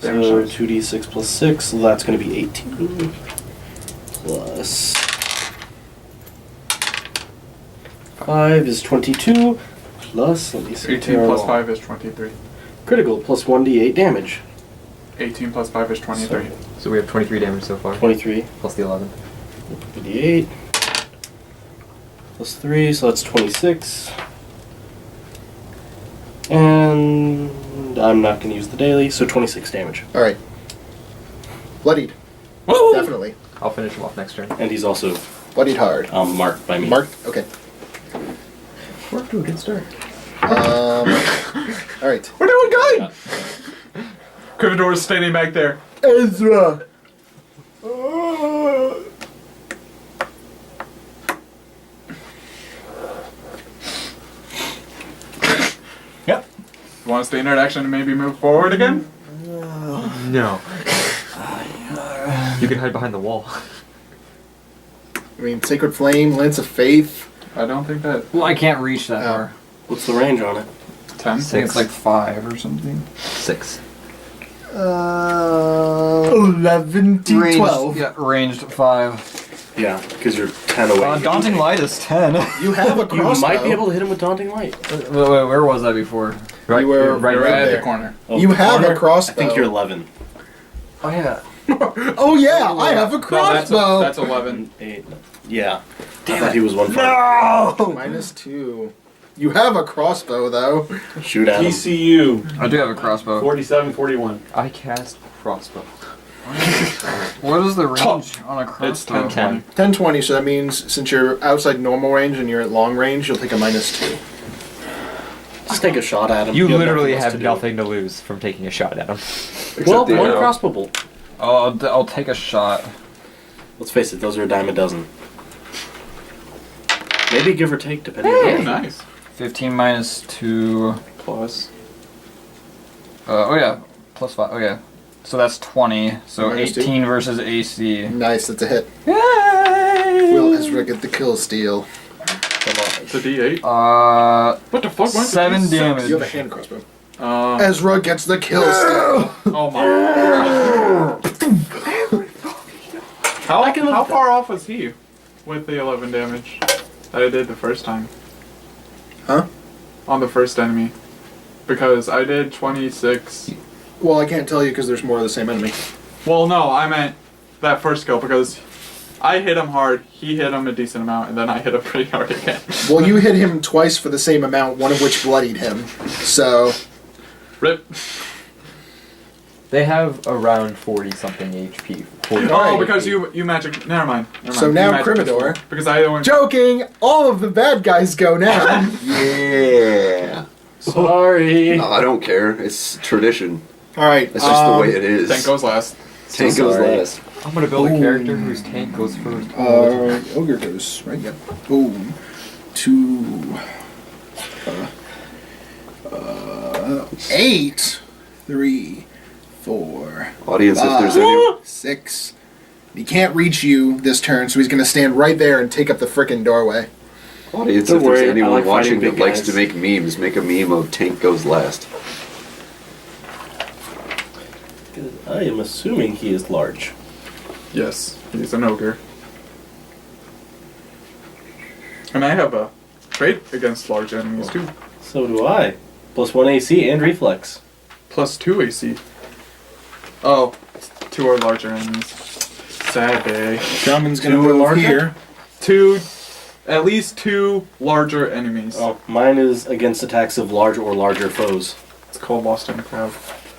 S2: So
S3: Damage
S2: 2d6 plus 6, so that's going to be 18. Plus 5 is 22. Plus, let me see.
S3: 18 plus 5 is 23.
S2: Critical, plus 1d8 damage.
S3: 18 plus 5 is 23.
S6: So we have 23 damage so far.
S2: 23.
S6: Plus the 11.
S2: d8. Plus 3, so that's 26. And I'm not going to use the daily, so 26 damage.
S1: Alright. Bloodied.
S3: Woo!
S1: Definitely.
S6: I'll finish him off next turn.
S2: And he's also
S1: Bloodied hard.
S2: marked by me.
S1: Marked? Okay.
S6: We're off to a good start.
S1: Alright.
S3: We're doing good! Crividor is standing back there.
S1: Ezra!
S3: Yep. You want to stay in that action and maybe move forward again?
S6: No. You can hide behind the wall.
S1: I mean, Sacred Flame, Lance of Faith.
S3: I don't think that.
S5: Well, I can't reach that
S1: Oh.
S5: far.
S2: What's the range on it?
S3: 10?
S5: I think it's like 5 or something.
S6: 6.
S1: 11 to
S5: Ranged,
S1: 12.
S5: Yeah, ranged 5.
S2: Yeah, because you're 10 away.
S5: Daunting Light is 10.
S1: You have a
S2: You
S1: crossbow.
S2: might be able to hit him with Daunting Light.
S5: Wait, where was I before?
S6: Right,
S1: You were
S6: right,
S3: You're at
S1: there.
S3: the corner.
S2: Oh,
S1: You
S2: the
S1: have a
S2: corner?
S1: crossbow.
S2: I think you're 11.
S5: Oh yeah.
S1: Oh yeah, I have a
S3: No,
S1: crossbow.
S3: that's 11.
S2: 8. Yeah. I thought he was 1 5.
S1: No! -2. You have a crossbow though.
S2: Shoot at him.
S9: TCU,
S5: I do have a crossbow.
S9: 47-41.
S6: I cast crossbow.
S5: What is the range on a
S3: It's
S5: crossbow?
S3: 10.
S1: 10-20, so that means since you're outside normal range and you're at long range, you'll take a -2.
S2: Just take a shot at him.
S6: You
S2: have
S6: literally
S2: else
S6: have
S2: to do.
S6: nothing to lose from taking a shot at him.
S2: Well,
S4: the,
S2: one
S4: uh,
S2: crossbow bolt.
S5: Oh, I'll take a shot.
S2: Let's face it, those are a dime a dozen. Maybe give or take, depending
S3: Oh,
S2: on
S3: nice.
S5: 15 minus 2
S2: plus.
S5: oh yeah, plus 5. Oh yeah. So that's 20. So
S1: Minus
S5: 18 versus AC.
S1: Nice, that's a hit.
S5: Yay!
S1: Will Ezra get the kill steal?
S3: It's a D8. What the fuck? Why is it
S5: 7
S3: D6?
S5: damage.
S1: You have a hand crossbow.
S3: Uh,
S1: Ezra gets the kill steal.
S3: oh my. How far off was he with the 11 damage that I did the first time?
S1: Huh?
S3: On the first enemy. Because I did 26.
S1: Well, I can't tell you because there's more of the same enemy.
S3: Well, no, I meant that first kill because I hit him hard, he hit him a decent amount, and then I hit him pretty hard again.
S1: Well, you hit him twice for the same amount, one of which bloodied him. So,
S3: Rip.
S6: They have around 40 something HP. 40
S3: Oh, because you magic. Never mind.
S1: So
S3: You
S1: now
S3: magic
S1: Crimador.
S3: before. Because I don't.
S1: joking, all of the bad guys go now.
S4: Yeah.
S2: Sorry.
S4: No, I don't care. It's tradition.
S1: All right.
S4: That's just the way it is.
S3: Tank goes last.
S4: Tank goes
S2: Sorry.
S4: last.
S6: I'm gonna build a character whose tank goes first.
S1: Ogre goes right. Yep. Boom. 2. 8. 3. 4.
S4: Audience, if there's any...
S1: 6. He can't reach you this turn, so he's gonna stand right there and take up the frickin' doorway.
S4: Audience,
S2: Don't
S4: if there's
S2: worry, I
S4: anyone
S2: like
S4: watching
S2: fighting
S4: that
S2: big
S4: likes
S2: guys.
S4: to make memes, make a meme of Tank goes last.
S2: I am assuming he is large.
S3: Yes, he's an ogre. And I have a trait against large enemies too.
S2: So do I. +1 AC and reflex.
S3: +2 AC. Oh, 2 are larger enemies. Sad day.
S1: Shaman's gonna
S2: 2
S1: move
S2: larger?
S1: here.
S3: 2, at least 2 larger enemies.
S2: Oh, mine is against attacks of large or larger foes.
S3: It's called Lost in Crowd.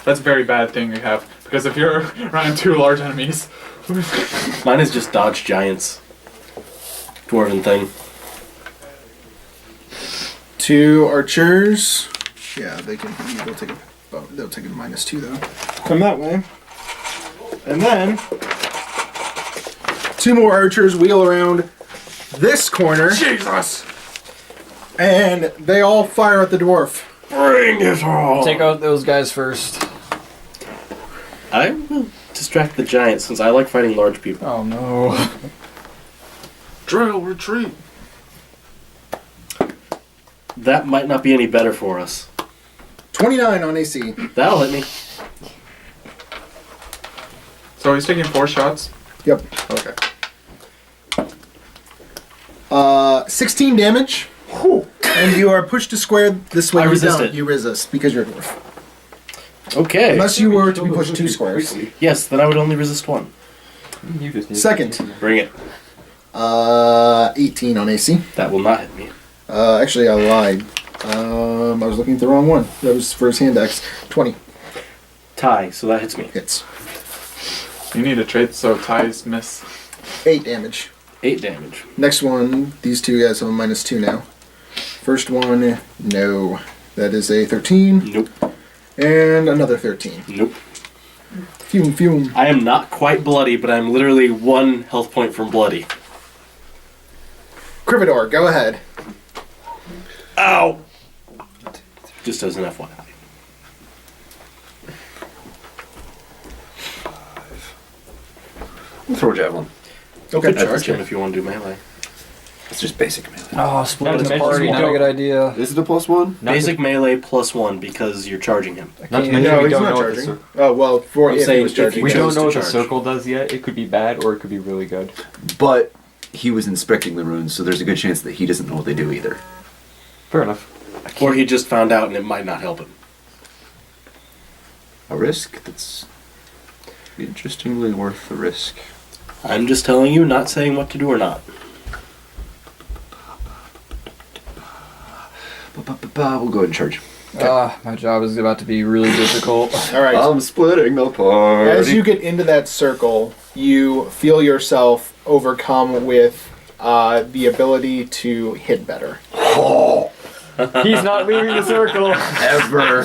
S3: That's a very bad thing to have, because if you're running 2 large enemies...
S2: Mine is just dodge giants. Dwarven thing.
S1: 2 archers. Yeah, they'll take a -2 though. Come that way. And then 2 more archers wheel around this corner.
S3: Jesus!
S1: And they all fire at the dwarf.
S2: Bring it on!
S5: Take out those guys first.
S2: I will distract the giant since I like fighting large people.
S5: Oh no.
S3: Drill, retreat!
S2: That might not be any better for us.
S1: 29 on AC.
S2: That'll hit me.
S3: So he's taking 4 shots?
S1: Yep.
S3: Okay.
S1: 16 damage. And you are pushed to square this way.
S2: I
S1: You
S2: resist
S1: don't.
S2: it.
S1: You resist because you're a dwarf.
S2: Okay.
S1: Unless you were to be pushed 2 squares.
S2: Yes, then I would only resist 1.
S6: You just need
S1: Second.
S2: Bring it.
S1: 18 on AC.
S2: That will not hit me.
S1: Actually, I lied. I was looking at the wrong one. That was for his hand axe. 20
S2: Tie, so that hits me.
S1: hits.
S3: You need a trait so ties miss.
S1: 8 damage.
S2: 8 damage.
S1: Next one, these 2 guys have a -2 now. First one, no. That is a 13.
S2: Nope.
S1: And another 13.
S2: Nope.
S1: Fume, fume.
S2: I am not quite bloody, but I'm literally 1 health point from bloody.
S1: Crividor, go ahead.
S2: Ow! Just as an FYI.
S4: Throw a javelin.
S1: Okay,
S2: Charge
S1: charge.
S2: him if you want to do melee.
S4: It's just basic melee.
S5: Oh, splitting
S6: Not to
S5: the
S6: mention
S5: party,
S6: we
S5: not a
S6: don't-
S5: good idea.
S4: Is it a +1?
S2: Basic melee +1 because you're charging him.
S6: Not to mention
S1: No,
S6: we
S1: he's
S6: don't
S1: not
S6: know what the
S1: charging.
S6: cir-
S1: Oh, well, for
S2: I'm
S1: if he
S2: saying
S1: was
S2: if
S1: charging.
S2: you
S6: we
S2: chose
S6: don't know
S2: to
S6: what the
S2: charge.
S6: circle does yet. It could be bad or it could be really good.
S4: But he was inspecting the runes, so there's a good chance that he doesn't know what they do either.
S6: Fair enough.
S2: Or he just found out and it might not help him.
S4: A risk that's interestingly worth the risk.
S2: I'm just telling you, not saying what to do or not.
S4: We'll go ahead and charge.
S5: My job is about to be really difficult.
S1: All right.
S4: I'm splitting the party.
S1: As you get into that circle, you feel yourself overcome with the ability to hit better.
S6: He's not leaving the circle.
S4: Ever.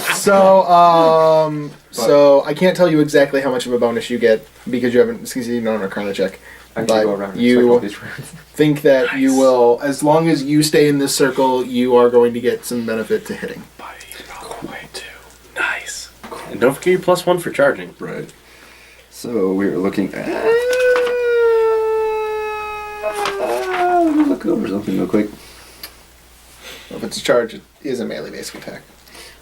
S1: So I can't tell you exactly how much of a bonus you get because you haven't succeeded on a Arcana check.
S6: I
S1: But
S6: can go around and
S1: you-
S6: cycle these rounds.
S1: Think that you will, as long as you stay in this circle, you are going to get some benefit to hitting.
S2: Nice. And don't forget your +1 for charging.
S4: Right. So we're looking at. Let me look over something real quick.
S1: If it's a charge, it is a melee basic attack.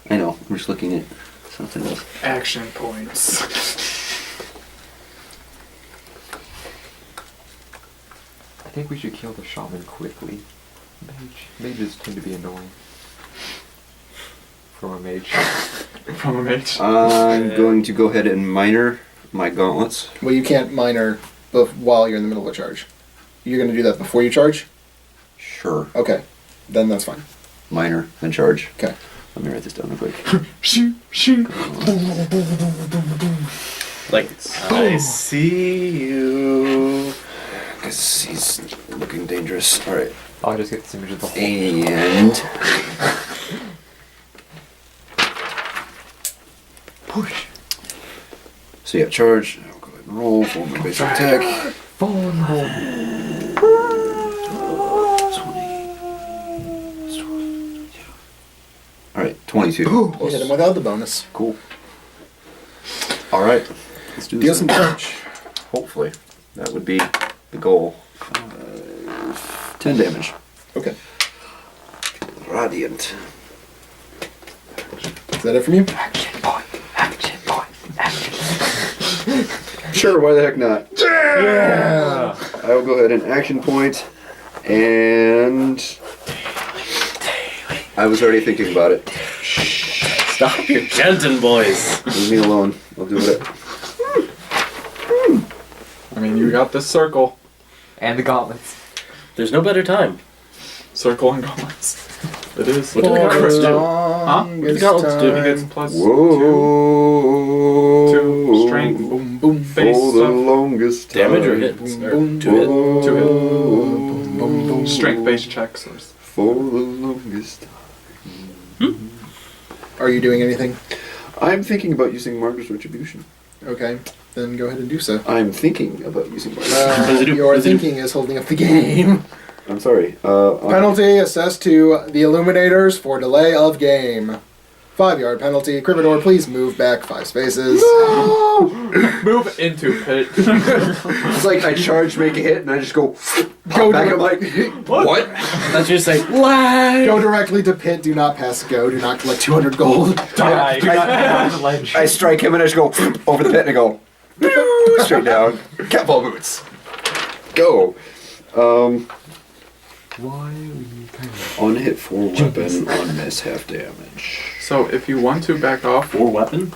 S4: I know. I'm just looking at something else.
S3: Action points.
S6: I think we should kill the shaman quickly. Mages tend to be annoying. From a mage.
S3: From a mage.
S4: I'm going to go ahead and minor my gauntlets.
S1: Well, you can't minor while you're in the middle of a charge. You're going to do that before you charge?
S4: Sure.
S1: Okay. Then that's fine.
S4: Minor, then charge.
S1: Okay.
S4: Let me write this down real quick.
S2: Like, I see you.
S4: Because he's looking dangerous. Alright.
S6: I'll just get this image of the whole.
S4: And.
S6: Push.
S4: So yeah, charge. I'll go ahead and roll for my basic attack.
S6: Fallen hole.
S4: 20. Alright, 22.
S1: You hit him without the bonus.
S4: Cool. Alright, let's do this.
S1: Deal some damage.
S4: Hopefully. That would be the goal. 10 damage.
S1: Okay.
S4: Radiant.
S1: Is that it from you?
S7: Action point. Action point. Action.
S4: Sure, why the heck not?
S6: Yeah.
S4: I will go ahead and action point, and I was already thinking about it.
S2: Stop your chanting, boys.
S4: Leave me alone. I'll do it.
S3: I mean, you got the circle.
S6: And the gauntlets.
S2: There's no better time.
S3: Circle and gauntlets. It is.
S2: What do the gauntlets do?
S3: Huh?
S2: What do the gauntlets do?
S3: He gets plus
S4: Whoa.
S3: two strength.
S1: Boom, boom,
S3: Base
S4: For the
S3: stuff.
S4: longest time.
S2: Damage or hits?
S1: boom,
S2: Or
S1: boom,
S2: two hit?
S1: boom,
S3: Two hit.
S1: boom, boom, boom.
S3: Strength based checks.
S4: For the longest time.
S1: Are you doing anything?
S4: I'm thinking about using Margaret's Retribution.
S1: Okay, then go ahead and do so.
S4: I'm thinking about using Margaret's.
S2: Does it do-
S1: Your
S2: does it do-
S1: thinking is holding up the game.
S4: I'm sorry.
S1: Penalty assessed to the Illuminators for delay of game. 5-yard penalty. Crividor, please move back 5 spaces.
S3: Move into pit.
S4: It's like I charge, make a hit, and I just go
S1: Go
S4: back.
S1: to-
S4: I'm like, what?
S2: That's just like, lag!
S1: Go directly to pit. Do not pass go. Do not collect 200 gold.
S6: Die. Do not have the ledge.
S4: I strike him, and I just go over the pit, and I go straight down. Cat ball boots. Go.
S6: Why are we kind of...
S4: On hit 4 weapon, on miss half damage.
S3: So if you want to back off,
S2: Or weapon?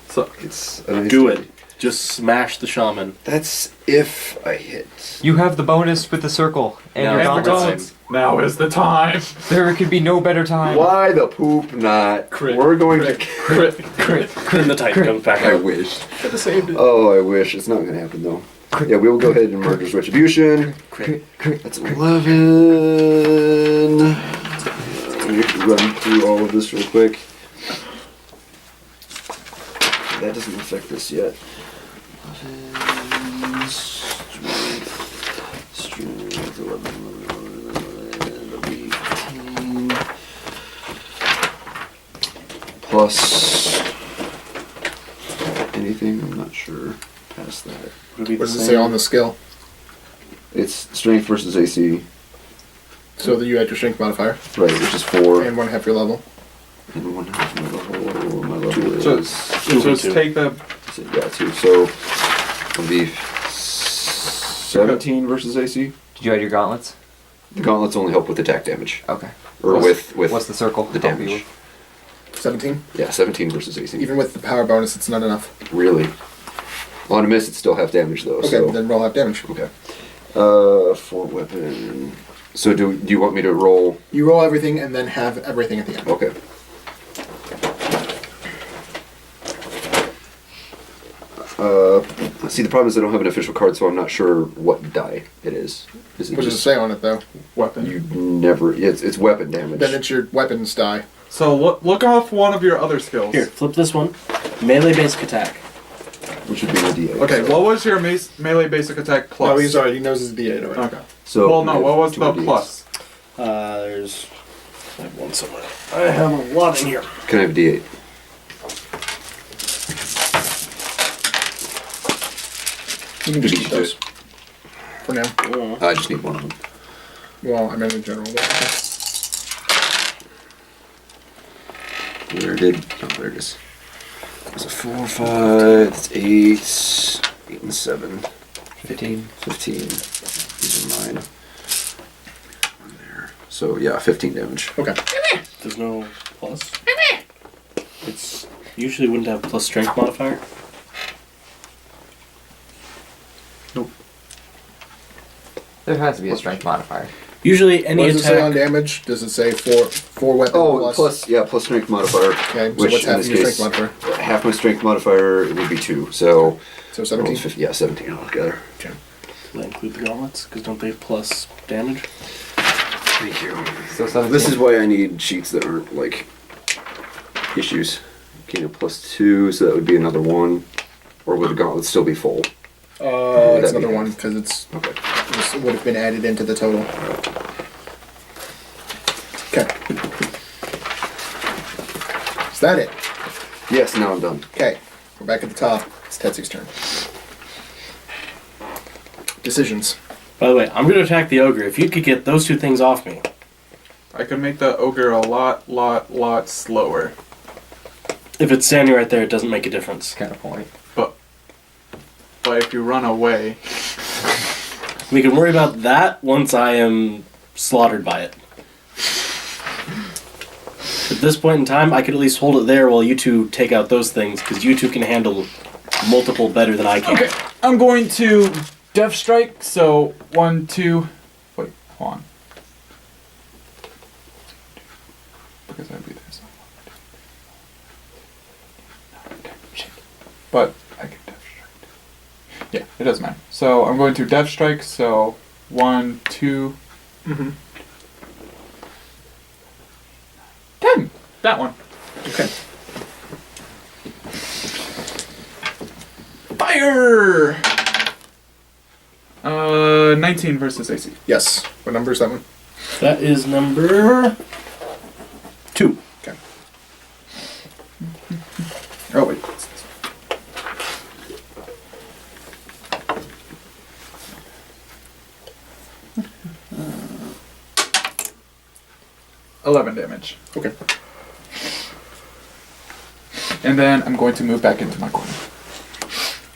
S3: so
S4: It's a nice
S2: Do it. Just smash the shaman.
S4: That's if I hit.
S6: You have the bonus with the circle and
S2: No,
S6: your
S2: it's the
S6: gauntlets.
S2: time.
S3: now is the time.
S6: There could be no better time.
S4: Why the poop not?
S3: Crit,
S4: We're going to.
S3: Crit, crit.
S2: Then the Titan comes back
S4: I
S2: out.
S4: wish.
S2: Should have saved it.
S4: Oh, I wish. It's not going to happen though. Yeah, we will go ahead and Murder's Retribution. That's 11. We have to run through all of this real quick. That doesn't affect this yet. 11, strength, 11, that'll be 15. Plus anything, I'm not sure. Past that.
S2: Would be
S1: What
S2: the
S1: does it say
S2: same.
S1: on the skill?
S4: It's strength versus AC,
S1: So that you add your strength modifier
S4: right, which is 4.
S1: and 1/2 your level.
S4: And 1/2 my level. My level
S3: So,
S4: is.
S3: so just take the.
S4: Yeah, 2. So it'll be 17 versus AC.
S6: Did you add your gauntlets?
S4: The gauntlets only help with attack damage.
S6: Okay.
S4: Or with
S6: What's the circle?
S4: the
S6: help you
S4: damage.
S1: 17.
S4: Yeah, 17 versus AC.
S1: Even with the power bonus, it's not enough.
S4: Really? On a miss, it's still half damage though.
S1: Okay,
S4: So.
S1: then roll half damage.
S4: Okay. 4 weapon. So do you want me to roll?
S1: You roll everything and then have everything at the end.
S4: Okay. See, the problem is I don't have an official card, so I'm not sure what die it is. Is it
S1: What does it
S4: just
S1: say on it though?
S3: Weapon.
S4: you never? It's weapon damage.
S1: Then it's your weapons die.
S3: So look off one of your other skills.
S2: Here, flip this one. Melee basic attack.
S4: which would be the D8.
S3: Okay,
S4: so.
S3: what was your melee basic attack plus?
S1: Oh, he's already, he knows his D8 already.
S3: Okay.
S4: So
S3: Well, no,
S4: we
S3: what
S4: have
S3: was
S4: 2
S3: the
S4: D8s.
S3: plus?
S2: There's. I have one somewhere. I have a lot in here.
S4: Can I have a D8?
S1: You can just
S4: Beat
S1: keep
S4: you to
S1: those. For now.
S4: I just need one of them.
S1: Well, I meant in general. But
S4: Where did? Oh, there it is. It's a 4, 5, it's 8, 8 and 7,
S6: 15.
S4: 15. These are mine. One there. So yeah, 15 damage.
S1: okay.
S2: There's no plus. It's usually wouldn't have plus strength modifier.
S6: There has to be a strength modifier.
S2: Usually any
S1: What does it say on
S2: attack.
S1: damage? Does it say four weapon
S4: Oh,
S1: plus?
S4: plus strength modifier.
S1: Okay, so
S4: which
S1: what's
S4: in
S1: half
S4: this
S1: of your
S4: case,
S1: strength modifier?
S4: half my strength modifier it would be 2. So
S1: So 17?
S4: 50, yeah, 17 altogether.
S1: Okay.
S2: Will that include the gauntlets? Because don't they have plus damage?
S4: Thank you.
S6: So 17.
S4: This is why I need sheets that aren't like issues. Okay, plus 2, so that would be another 1. Or would the gauntlet still be full?
S1: It's
S4: That'd be
S1: another one
S4: half.
S1: because it's
S4: Okay.
S1: this would have been added into the total. Okay. Is that it?
S4: Yes, now I'm done.
S1: Okay. We're back at the top. It's Tetsu's turn. Decisions.
S2: By the way, I'm going to attack the ogre. If you could get those two things off me.
S3: I could make the ogre a lot slower.
S2: If it's standing right there, it doesn't make a difference.
S6: kind of point.
S3: But if you run away,
S2: We can worry about that once I am slaughtered by it. At this point in time, I could at least hold it there while you two take out those things, because you two can handle multiple better than I can.
S1: Okay.
S3: I'm going to Death Strike, so 1, 2. Wait, hold on. Because I'd be there. So but I can Death Strike. Yeah, it doesn't matter. So I'm going to Death Strike, so 1, 2. 10! That one.
S1: Okay.
S3: Fire! 19 versus AC.
S1: Yes. What number is that one?
S2: That is number 2.
S1: Okay.
S3: Oh, wait. 11 damage.
S1: Okay.
S3: And then I'm going to move back into my corner.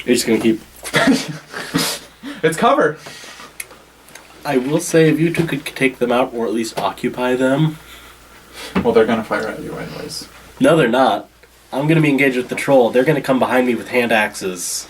S2: You're just gonna keep.
S3: It's cover!
S2: I will say, if you two could take them out, or at least occupy them.
S3: Well, they're gonna fire at you anyways.
S2: No, they're not. I'm gonna be engaged with the troll. They're gonna come behind me with hand axes.